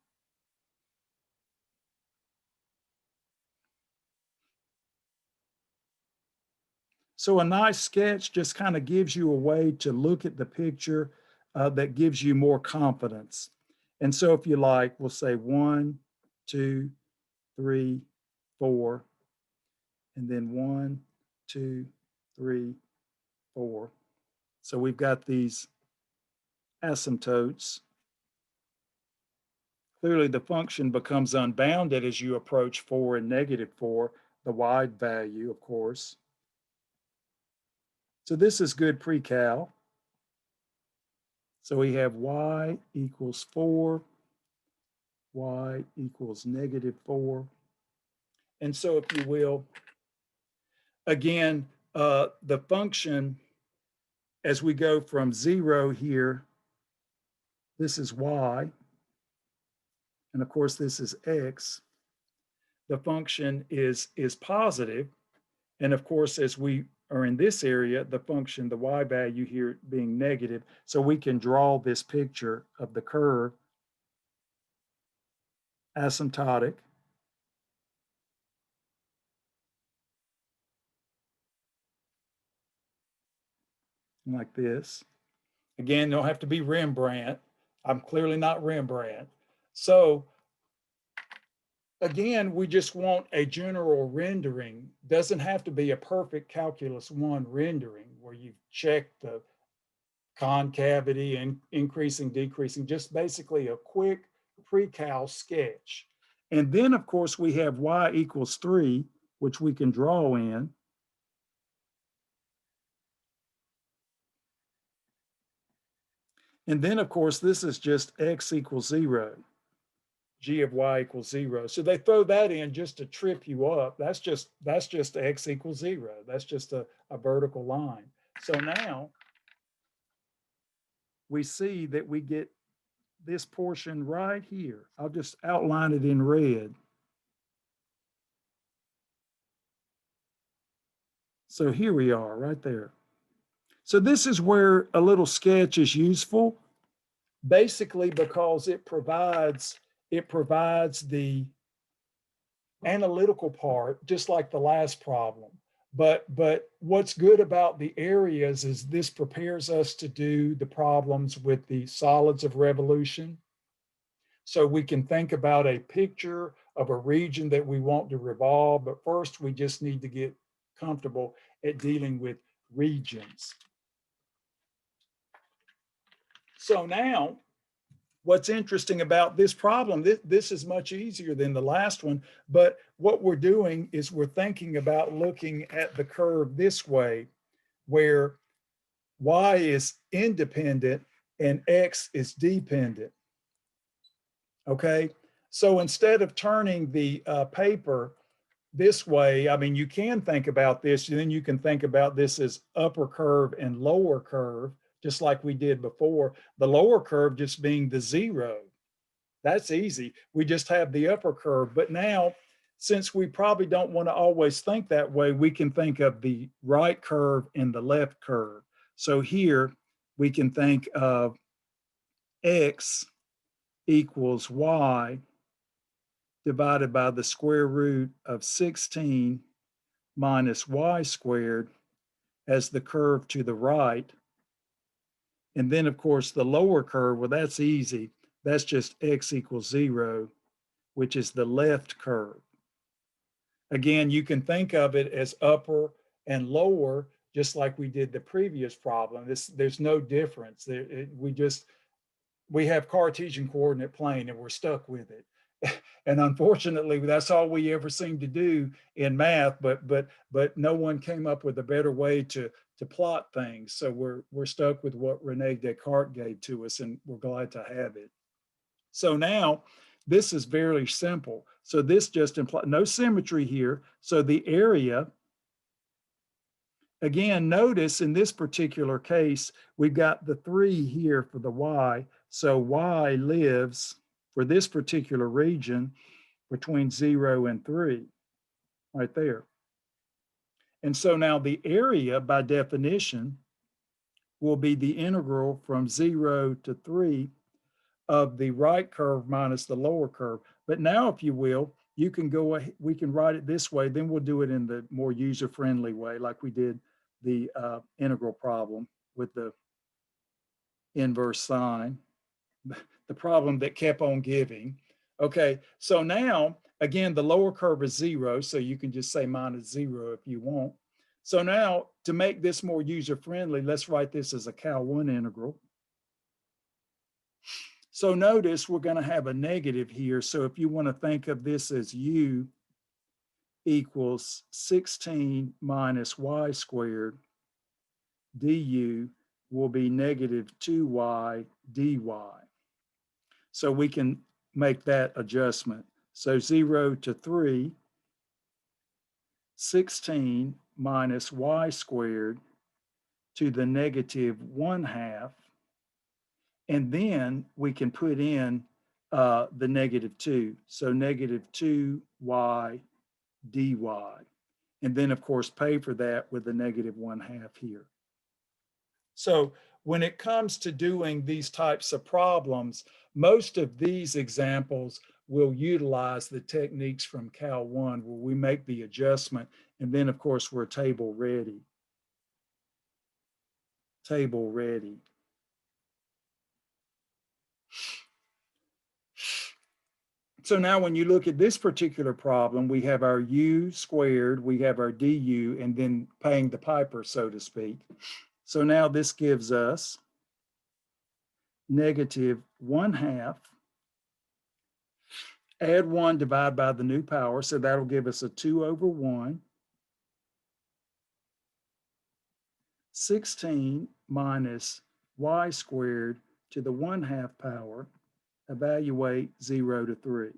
So a nice sketch just kind of gives you a way to look at the picture that gives you more confidence. And so if you like, we'll say 1, 2, 3, 4, and then 1, 2, 3, 4. So we've got these asymptotes. Clearly the function becomes unbounded as you approach 4 and -4, the wide value, of course. So this is good pre-cal. So we have y equals 4, y equals -4. And so if you will, again, the function, as we go from 0 here, this is y, and of course this is x. The function is positive, and of course, as we are in this area, the function, the y value here being negative, so we can draw this picture of the curve asymptotic. like this. Again, don't have to be Rembrandt. I'm clearly not Rembrandt. So again, we just want a general rendering. Doesn't have to be a perfect calculus one rendering where you check the concavity and increasing, decreasing, just basically a quick pre-cal sketch. And then of course we have y equals 3, which we can draw in. And then of course this is just x equals 0. G of y equals 0. So they throw that in just to trip you up. That's just x equals 0. That's just a vertical line. So now we see that we get this portion right here. I'll just outline it in red. So here we are right there. So this is where a little sketch is useful, basically because it provides the analytical part, just like the last problem. But what's good about the areas is this prepares us to do the problems with the solids of revolution. So we can think about a picture of a region that we want to revolve, but first we just need to get comfortable at dealing with regions. So now, what's interesting about this problem, this is much easier than the last one, but what we're doing is we're thinking about looking at the curve this way, where y is independent and x is dependent. Okay, so instead of turning the paper this way, I mean, you can think about this, and then you can think about this as upper curve and lower curve, just like we did before. The lower curve just being the 0. That's easy. We just have the upper curve. But now, since we probably don't want to always think that way, we can think of the right curve and the left curve. So here we can think of x equals y divided by the square root of 16 minus y squared as the curve to the right. And then, of course, the lower curve, well, that's easy. That's just x equals 0, which is the left curve. Again, you can think of it as upper and lower, just like we did the previous problem. There's no difference. We have Cartesian coordinate plane and we're stuck with it. And unfortunately, that's all we ever seem to do in math, but no one came up with a better way to plot things. So we're stuck with what Rene Descartes gave to us, and we're glad to have it. So now this is very simple. So this just implies no symmetry here. So the area, again, notice in this particular case, we've got the 3 here for the y. So y lives for this particular region between 0 and 3, right there. And so now the area, by definition, will be the integral from 0 to 3 of the right curve minus the lower curve. But now, if you will, you can go, we can write it this way, then we'll do it in the more user-friendly way, like we did the integral problem with the inverse sign, the problem that kept on giving. Okay, so now, again, the lower curve is 0, so you can just say minus 0 if you want. So now, to make this more user-friendly, let's write this as a Cal1 integral. So notice we're going to have a negative here. So if you want to think of this as u equals 16 minus y squared, du will be negative 2y dy. So we can make that adjustment. So 0 to 3, 16 minus y squared to the negative 1/2. And then we can put in the negative 2. So negative 2y dy. And then, of course, pay for that with the negative 1/2 here. So when it comes to doing these types of problems, most of these examples will utilize the techniques from Cal1 where we make the adjustment. And then, of course, we're table ready. table ready. So now when you look at this particular problem, we have our u squared, we have our du, and then paying the piper, so to speak. So now this gives us -1/2, add 1, divide by the new power, so that'll give us a 2/1, 16 minus y squared to the 1/2 power, evaluate 0 to 3.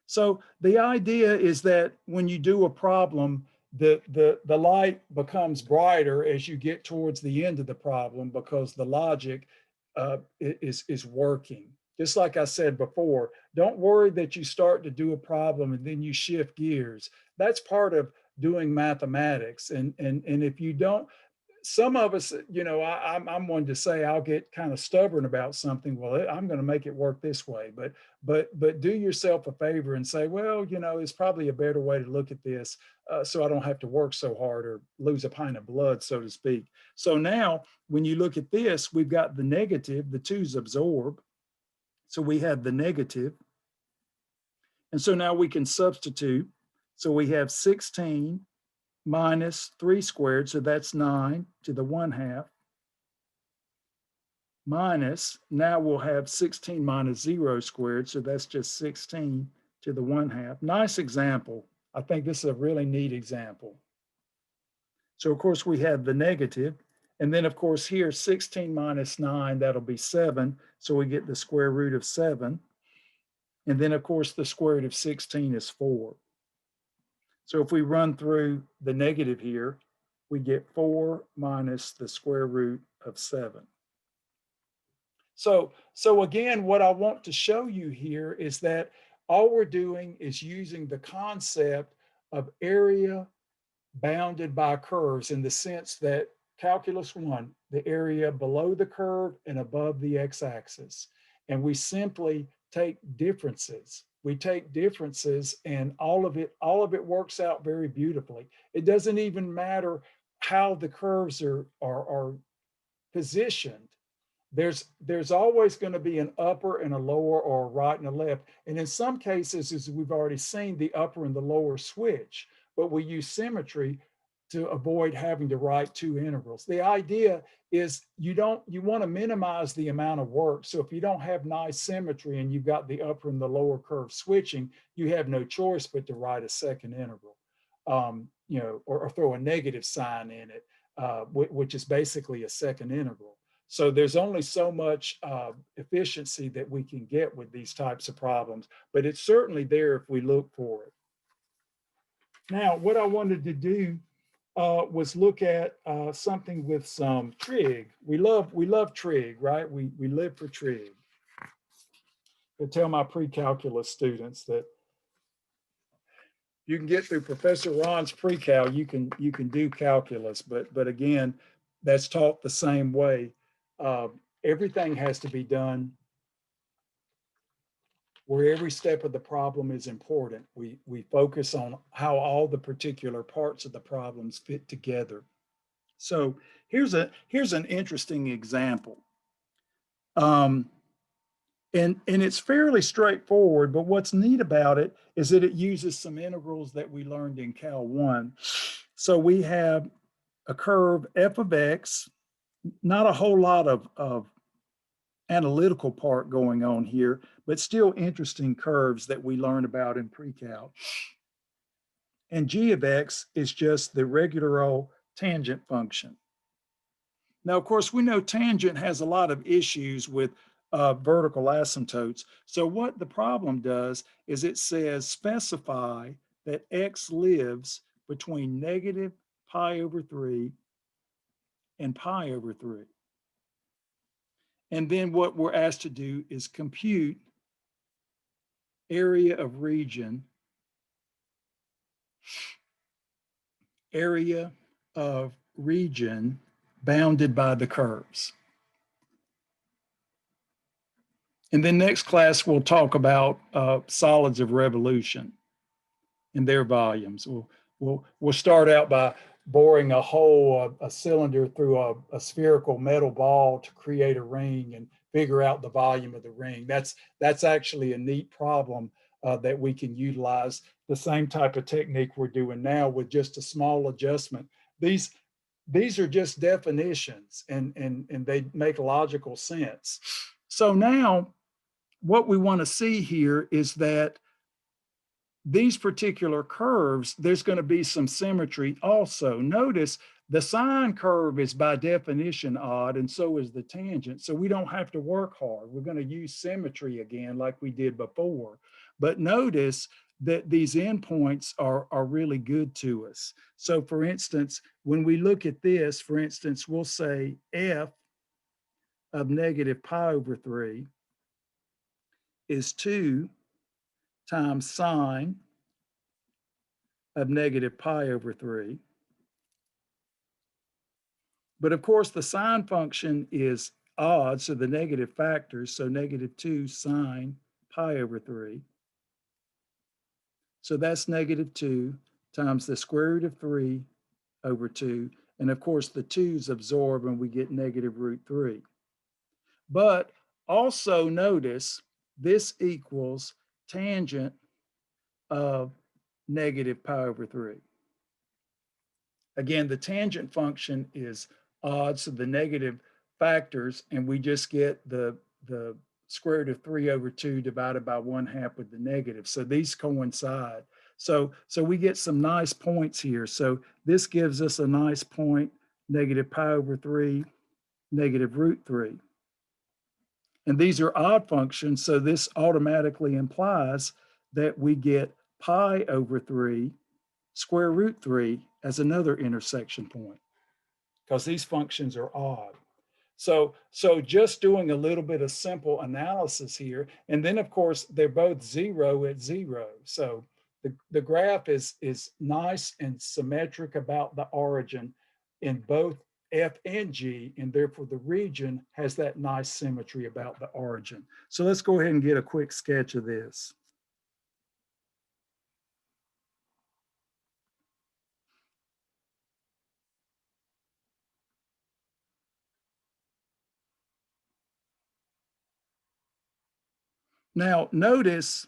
So the idea is that when you do a problem, the light becomes brighter as you get towards the end of the problem because the logic is working. Just like I said before, don't worry that you start to do a problem and then you shift gears. That's part of doing mathematics. And if you don't, some of us, you know, I'm one to say I'll get kind of stubborn about something. Well, I'm going to make it work this way, but do yourself a favor and say, well, you know, it's probably a better way to look at this, so I don't have to work so hard or lose a pint of blood, so to speak. So now, when you look at this, we've got the negative, the 2's absorb, so we have the negative, and so now we can substitute. So we have 16 minus 3 squared, so that's 9 to the 1/2, minus, now we'll have 16 minus 0 squared, so that's just 16 to the 1/2. Nice example. I think this is a really neat example. So of course we have the negative, and then of course here 16 minus 9, that'll be 7, so we get the square root of 7. And then of course the square root of 16 is 4. So if we run through the negative here, we get 4 minus the square root of 7. So again, what I want to show you here is that all we're doing is using the concept of area bounded by curves in the sense that calculus 1, the area below the curve and above the x-axis. And we simply take differences. We take differences and all of it works out very beautifully. It doesn't even matter how the curves are positioned. There's always going to be an upper and a lower or a right and a left. And in some cases, as we've already seen, the upper and the lower switch, but we use symmetry to avoid having to write two integrals. The idea is you want to minimize the amount of work. So if you don't have nice symmetry and you've got the upper and the lower curve switching, you have no choice but to write a second integral, you know, or throw a negative sign in it, which is basically a second integral. So there's only so much efficiency that we can get with these types of problems, but it's certainly there if we look for it. Now, what I wanted to do was look at something with some trig. We love trig, right? We live for trig. I tell my pre-calculus students that you can get through Professor Ron's pre-cal, you can do calculus, but again, that's taught the same way. Everything has to be done where every step of the problem is important. We focus on how all the particular parts of the problems fit together. So here's an interesting example. And it's fairly straightforward, but what's neat about it is that it uses some integrals that we learned in Cal 1. So we have a curve f of x, not a whole lot of analytical part going on here, but still interesting curves that we learned about in pre-cal. And g of x is just the regular old tangent function. Now, of course, we know tangent has a lot of issues with vertical asymptotes. So what the problem does is it says specify that x lives between negative pi over 3 and pi over 3. And then what we're asked to do is compute area of region, bounded by the curves. And then next class, we'll talk about solids of revolution and their volumes. We'll start out by boring a hole, a cylinder through a spherical metal ball to create a ring and figure out the volume of the ring. That's actually a neat problem that we can utilize the same type of technique we're doing now with just a small adjustment. These are just definitions and they make logical sense. So now what we want to see here is that these particular curves, there's going to be some symmetry also. Notice the sine curve is by definition odd, and so is the tangent. So we don't have to work hard. We're going to use symmetry again like we did before. But notice that these endpoints are really good to us. So for instance, when we look at this, for instance, we'll say f of negative pi over 3 is 2 times sine of negative pi over 3. But of course, the sine function is odd, so the negative factors, so negative 2 sine pi over 3. So that's negative 2 times the square root of 3 over 2. And of course, the 2's absorb and we get negative root 3. But also notice this equals tangent of negative pi over 3. Again, the tangent function is odd, so the negative factors, and we just get the square root of 3 over 2 divided by 1/2 with the negative. So these coincide. So we get some nice points here. So this gives us a nice point, negative pi over 3, negative root 3. And these are odd functions, so this automatically implies that we get pi over 3 square root 3 as another intersection point because these functions are odd. So just doing a little bit of simple analysis here, and then of course they're both 0 at 0. So the graph is nice and symmetric about the origin in both F and G, and therefore the region has that nice symmetry about the origin. So let's go ahead and get a quick sketch of this. Now notice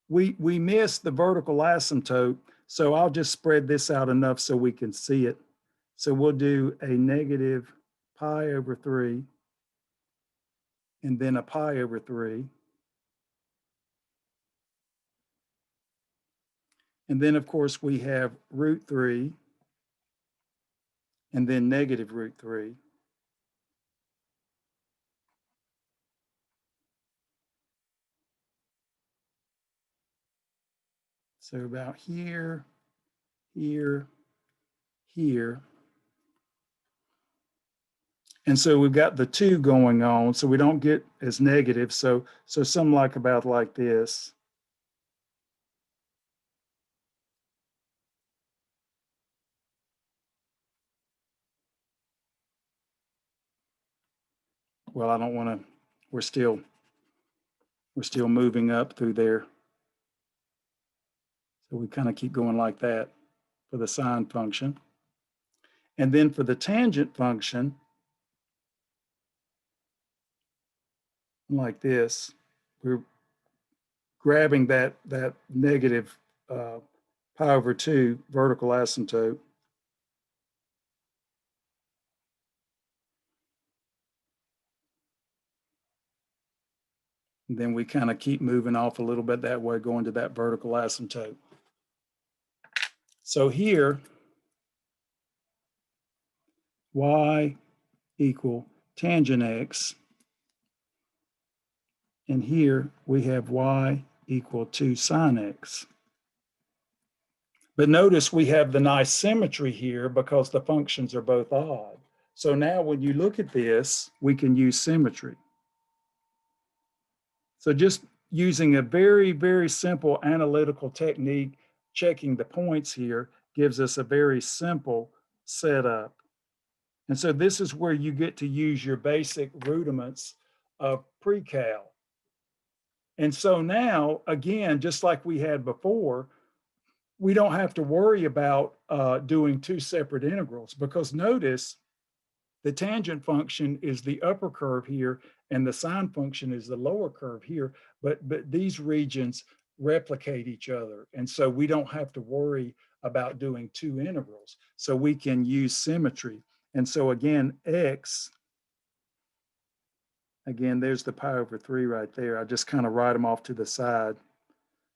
we missed the vertical asymptote, so I'll just spread this out enough so we can see it. So we'll do a negative pi over 3 and then a pi over 3. And then of course we have root 3 and then negative root 3. So about here, here, here. And so we've got the 2 going on, so we don't get as negative. So something like about like this. Well, I don't want to, we're still moving up through there. So we kind of keep going like that for the sine function. And then for the tangent function, like this, we're grabbing that negative pi over 2 vertical asymptote. And then we kind of keep moving off a little bit that way, going to that vertical asymptote. So here, y equal tangent x. And here we have y equal 2 sine x. But notice we have the nice symmetry here because the functions are both odd. So now when you look at this, we can use symmetry. So just using a very, very simple analytical technique, checking the points here gives us a very simple setup. And so this is where you get to use your basic rudiments of pre-cal. And so now, again, just like we had before, we don't have to worry about doing two separate integrals, because notice the tangent function is the upper curve here and the sine function is the lower curve here, but these regions replicate each other. And so we don't have to worry about doing two integrals. So we can use symmetry. And so again, x, again, there's the pi over 3 right there. I just kind of write them off to the side.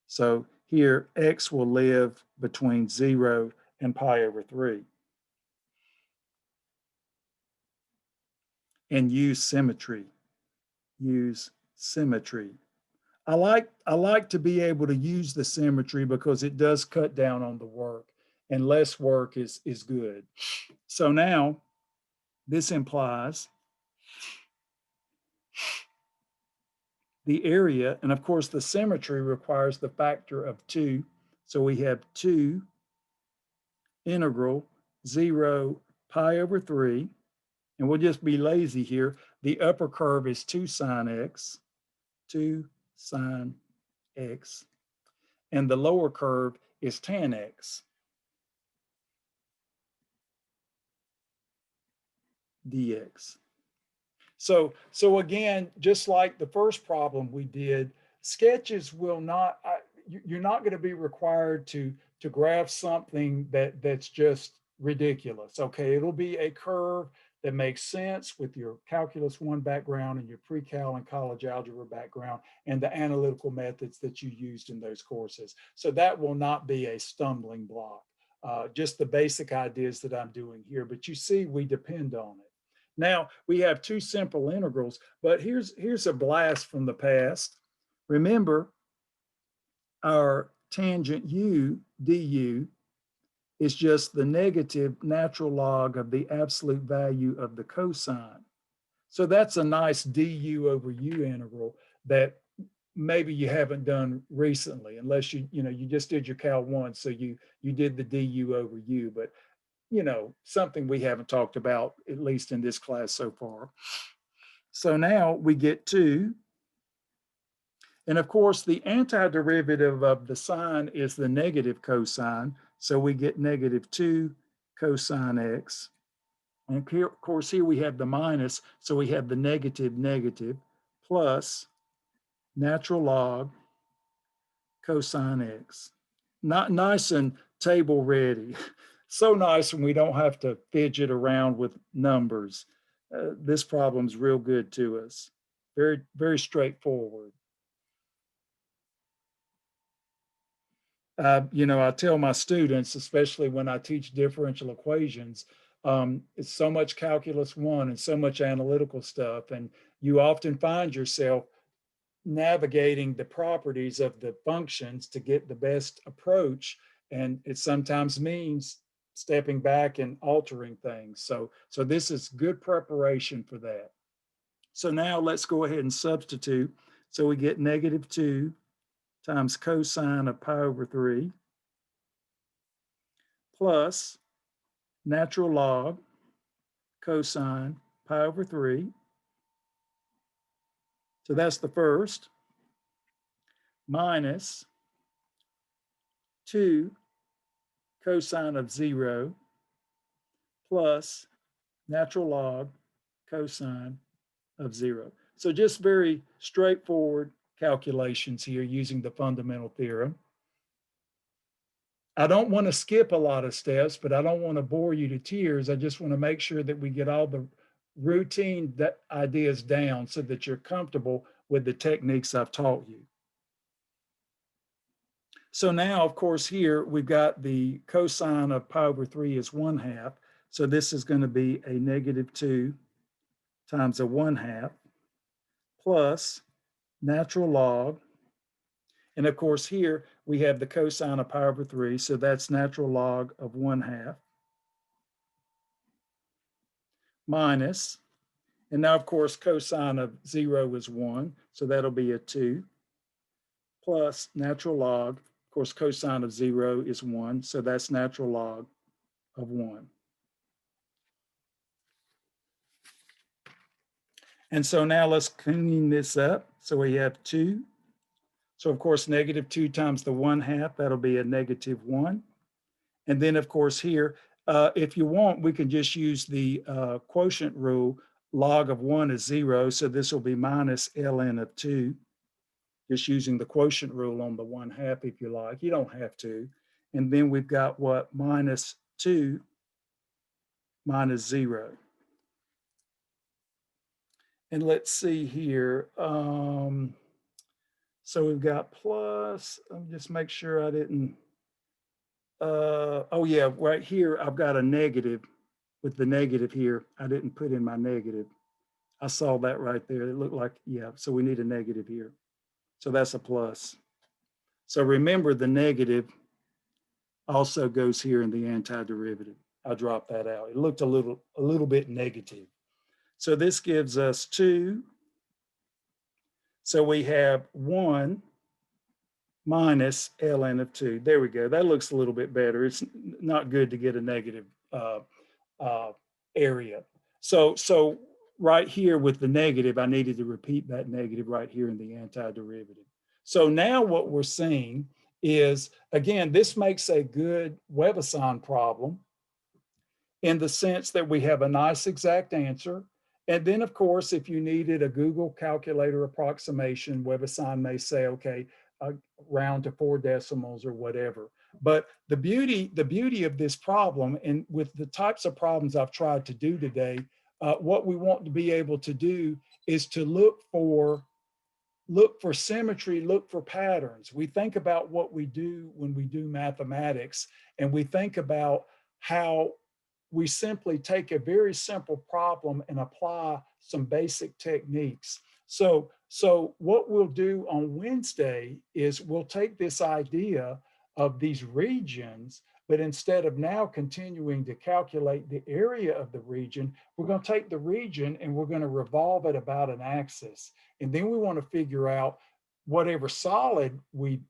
So here, x will live between 0 and pi over 3. And use symmetry. Use symmetry. I like to be able to use the symmetry because it does cut down on the work, and less work is good. So now this implies the area, and of course the symmetry requires the factor of 2. So we have 2 integral 0 pi over 3, and we'll just be lazy here. The upper curve is 2 sine x, 2 sine x, and the lower curve is tan x dx. So again, just like the first problem we did, sketches will not, you're not going to be required to graph something that's just ridiculous. Okay, it'll be a curve that makes sense with your calculus 1 background and your pre-cal and college algebra background and the analytical methods that you used in those courses. So that will not be a stumbling block. Just the basic ideas that I'm doing here, but you see, we depend on it. Now we have two simple integrals, but here's a blast from the past. Remember, our tangent u du is just the negative natural log of the absolute value of the cosine. So that's a nice du over u integral that maybe you haven't done recently, unless you just did your Cal 1, so you did the du over u, but something we haven't talked about, at least in this class so far. So now we get 2. And of course, the antiderivative of the sine is the negative cosine. So we get negative 2 cosine x. And here, of course, here we have the minus. So we have the negative negative plus natural log cosine x. Not nice and table ready. So nice when we don't have to fidget around with numbers. This problem's real good to us. Very, very straightforward. I tell my students, especially when I teach differential equations, it's so much calculus 1 and so much analytical stuff. And you often find yourself navigating the properties of the functions to get the best approach. And it sometimes means stepping back and altering things. So this is good preparation for that. So now let's go ahead and substitute. So we get negative 2 times cosine of pi over 3 plus natural log cosine pi over 3. So that's the first, minus 2 cosine of 0 plus natural log cosine of 0. So just very straightforward calculations here using the fundamental theorem. I don't want to skip a lot of steps, but I don't want to bore you to tears. I just want to make sure that we get all the routine ideas down so that you're comfortable with the techniques I've taught you. So now, of course, here we've got the cosine of pi over 3 is 1/2. So this is going to be a negative 2 times a 1/2 plus natural log. And of course, here we have the cosine of pi over 3. So that's natural log of 1/2 minus, and now, of course, cosine of 0 is 1. So that'll be a 2 plus natural log. Of course, cosine of 0 is 1. So that's natural log of 1. And so now let's clean this up. So we have 2 So of course, -2 times the 1/2, that'll be a -1. And then of course here, if you want, we can just use the quotient rule. Log of 1 is 0, so this will be minus ln of 2, just using the quotient rule on the 1/2 if you like. You don't have to. And then we've got what? Minus 2 minus 0. And let's see here. So we've got plus, let me just make sure I didn't, oh yeah, right here, I've got a negative with the negative here. I didn't put in my negative. I saw that right there. It looked like, yeah, so we need a negative here. So that's a plus. So remember the negative also goes here in the antiderivative. I'll drop that out. It looked a little bit negative. So this gives us 2. So we have 1 minus ln of 2. There we go. That looks a little bit better. It's not good to get a negative uh, area. So right here with the negative, I needed to repeat that negative right here in the antiderivative. So now what we're seeing is, again, this makes a good Webasine problem in the sense that we have a nice exact answer. And then, of course, if you needed a Google calculator approximation, Webasine may say, okay, round to 4 decimals or whatever. But the beauty of this problem, and with the types of problems I've tried to do today, what we want to be able to do is to look for symmetry, look for patterns. We think about what we do when we do mathematics, and we think about how we simply take a very simple problem and apply some basic techniques. So what we'll do on Wednesday is we'll take this idea of these regions, but instead of now continuing to calculate the area of the region, we're going to take the region and we're going to revolve it about an axis. And then we want to figure out whatever solid we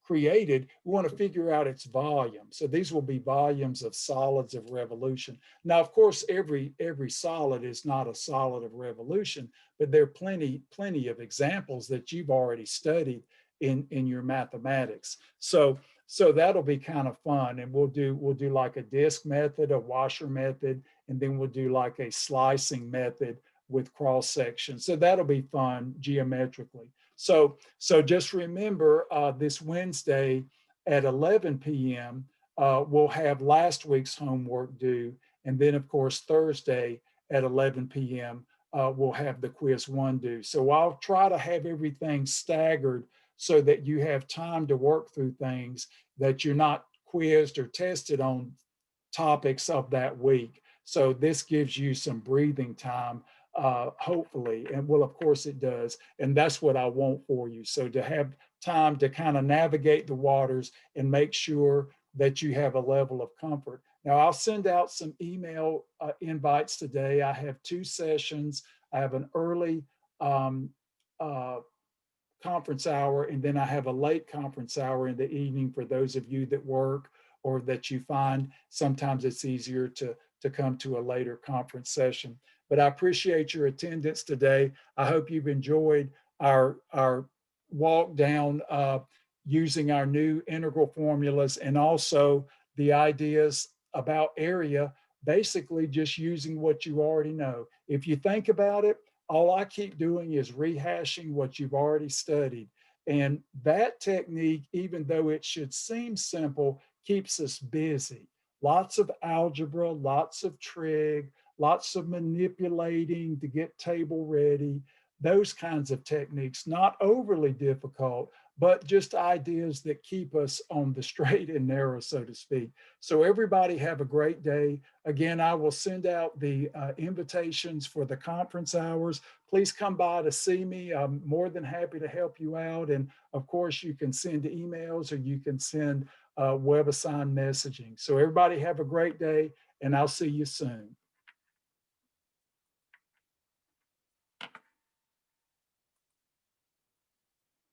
created, we want to figure out its volume. So these will be volumes of solids of revolution. Now, of course, every solid is not a solid of revolution, but there are plenty of examples that you've already studied in your mathematics. So that'll be kind of fun. And we'll do like a disk method, a washer method, and then we'll do like a slicing method with cross section. So that'll be fun geometrically. So just remember this Wednesday at 11 p.m., we'll have last week's homework due. And then, of course, Thursday at 11 p.m., we'll have the quiz 1 due. So I'll try to have everything staggered so that you have time to work through things, that you're not quizzed or tested on topics of that week. So this gives you some breathing time, hopefully. And well, of course it does. And that's what I want for you. So to have time to kind of navigate the waters and make sure that you have a level of comfort. Now, I'll send out some email invites today. I have 2 sessions. I have an early uh, conference hour, and then I have a late conference hour in the evening for those of you that work or that you find sometimes it's easier to come to a later conference session. But I appreciate your attendance today. I hope you've enjoyed our walk down using our new integral formulas, and also the ideas about area, basically just using what you already know. If you think about it, all I keep doing is rehashing what you've already studied. And that technique, even though it should seem simple, keeps us busy. Lots of algebra, lots of trig, lots of manipulating to get table ready, those kinds of techniques, not overly difficult, but just ideas that keep us on the straight and narrow, so to speak. So everybody have a great day. Again, I will send out the invitations for the conference hours. Please come by to see me. I'm more than happy to help you out. And of course, you can send emails or you can send Webasine messaging. So everybody have a great day, and I'll see you soon.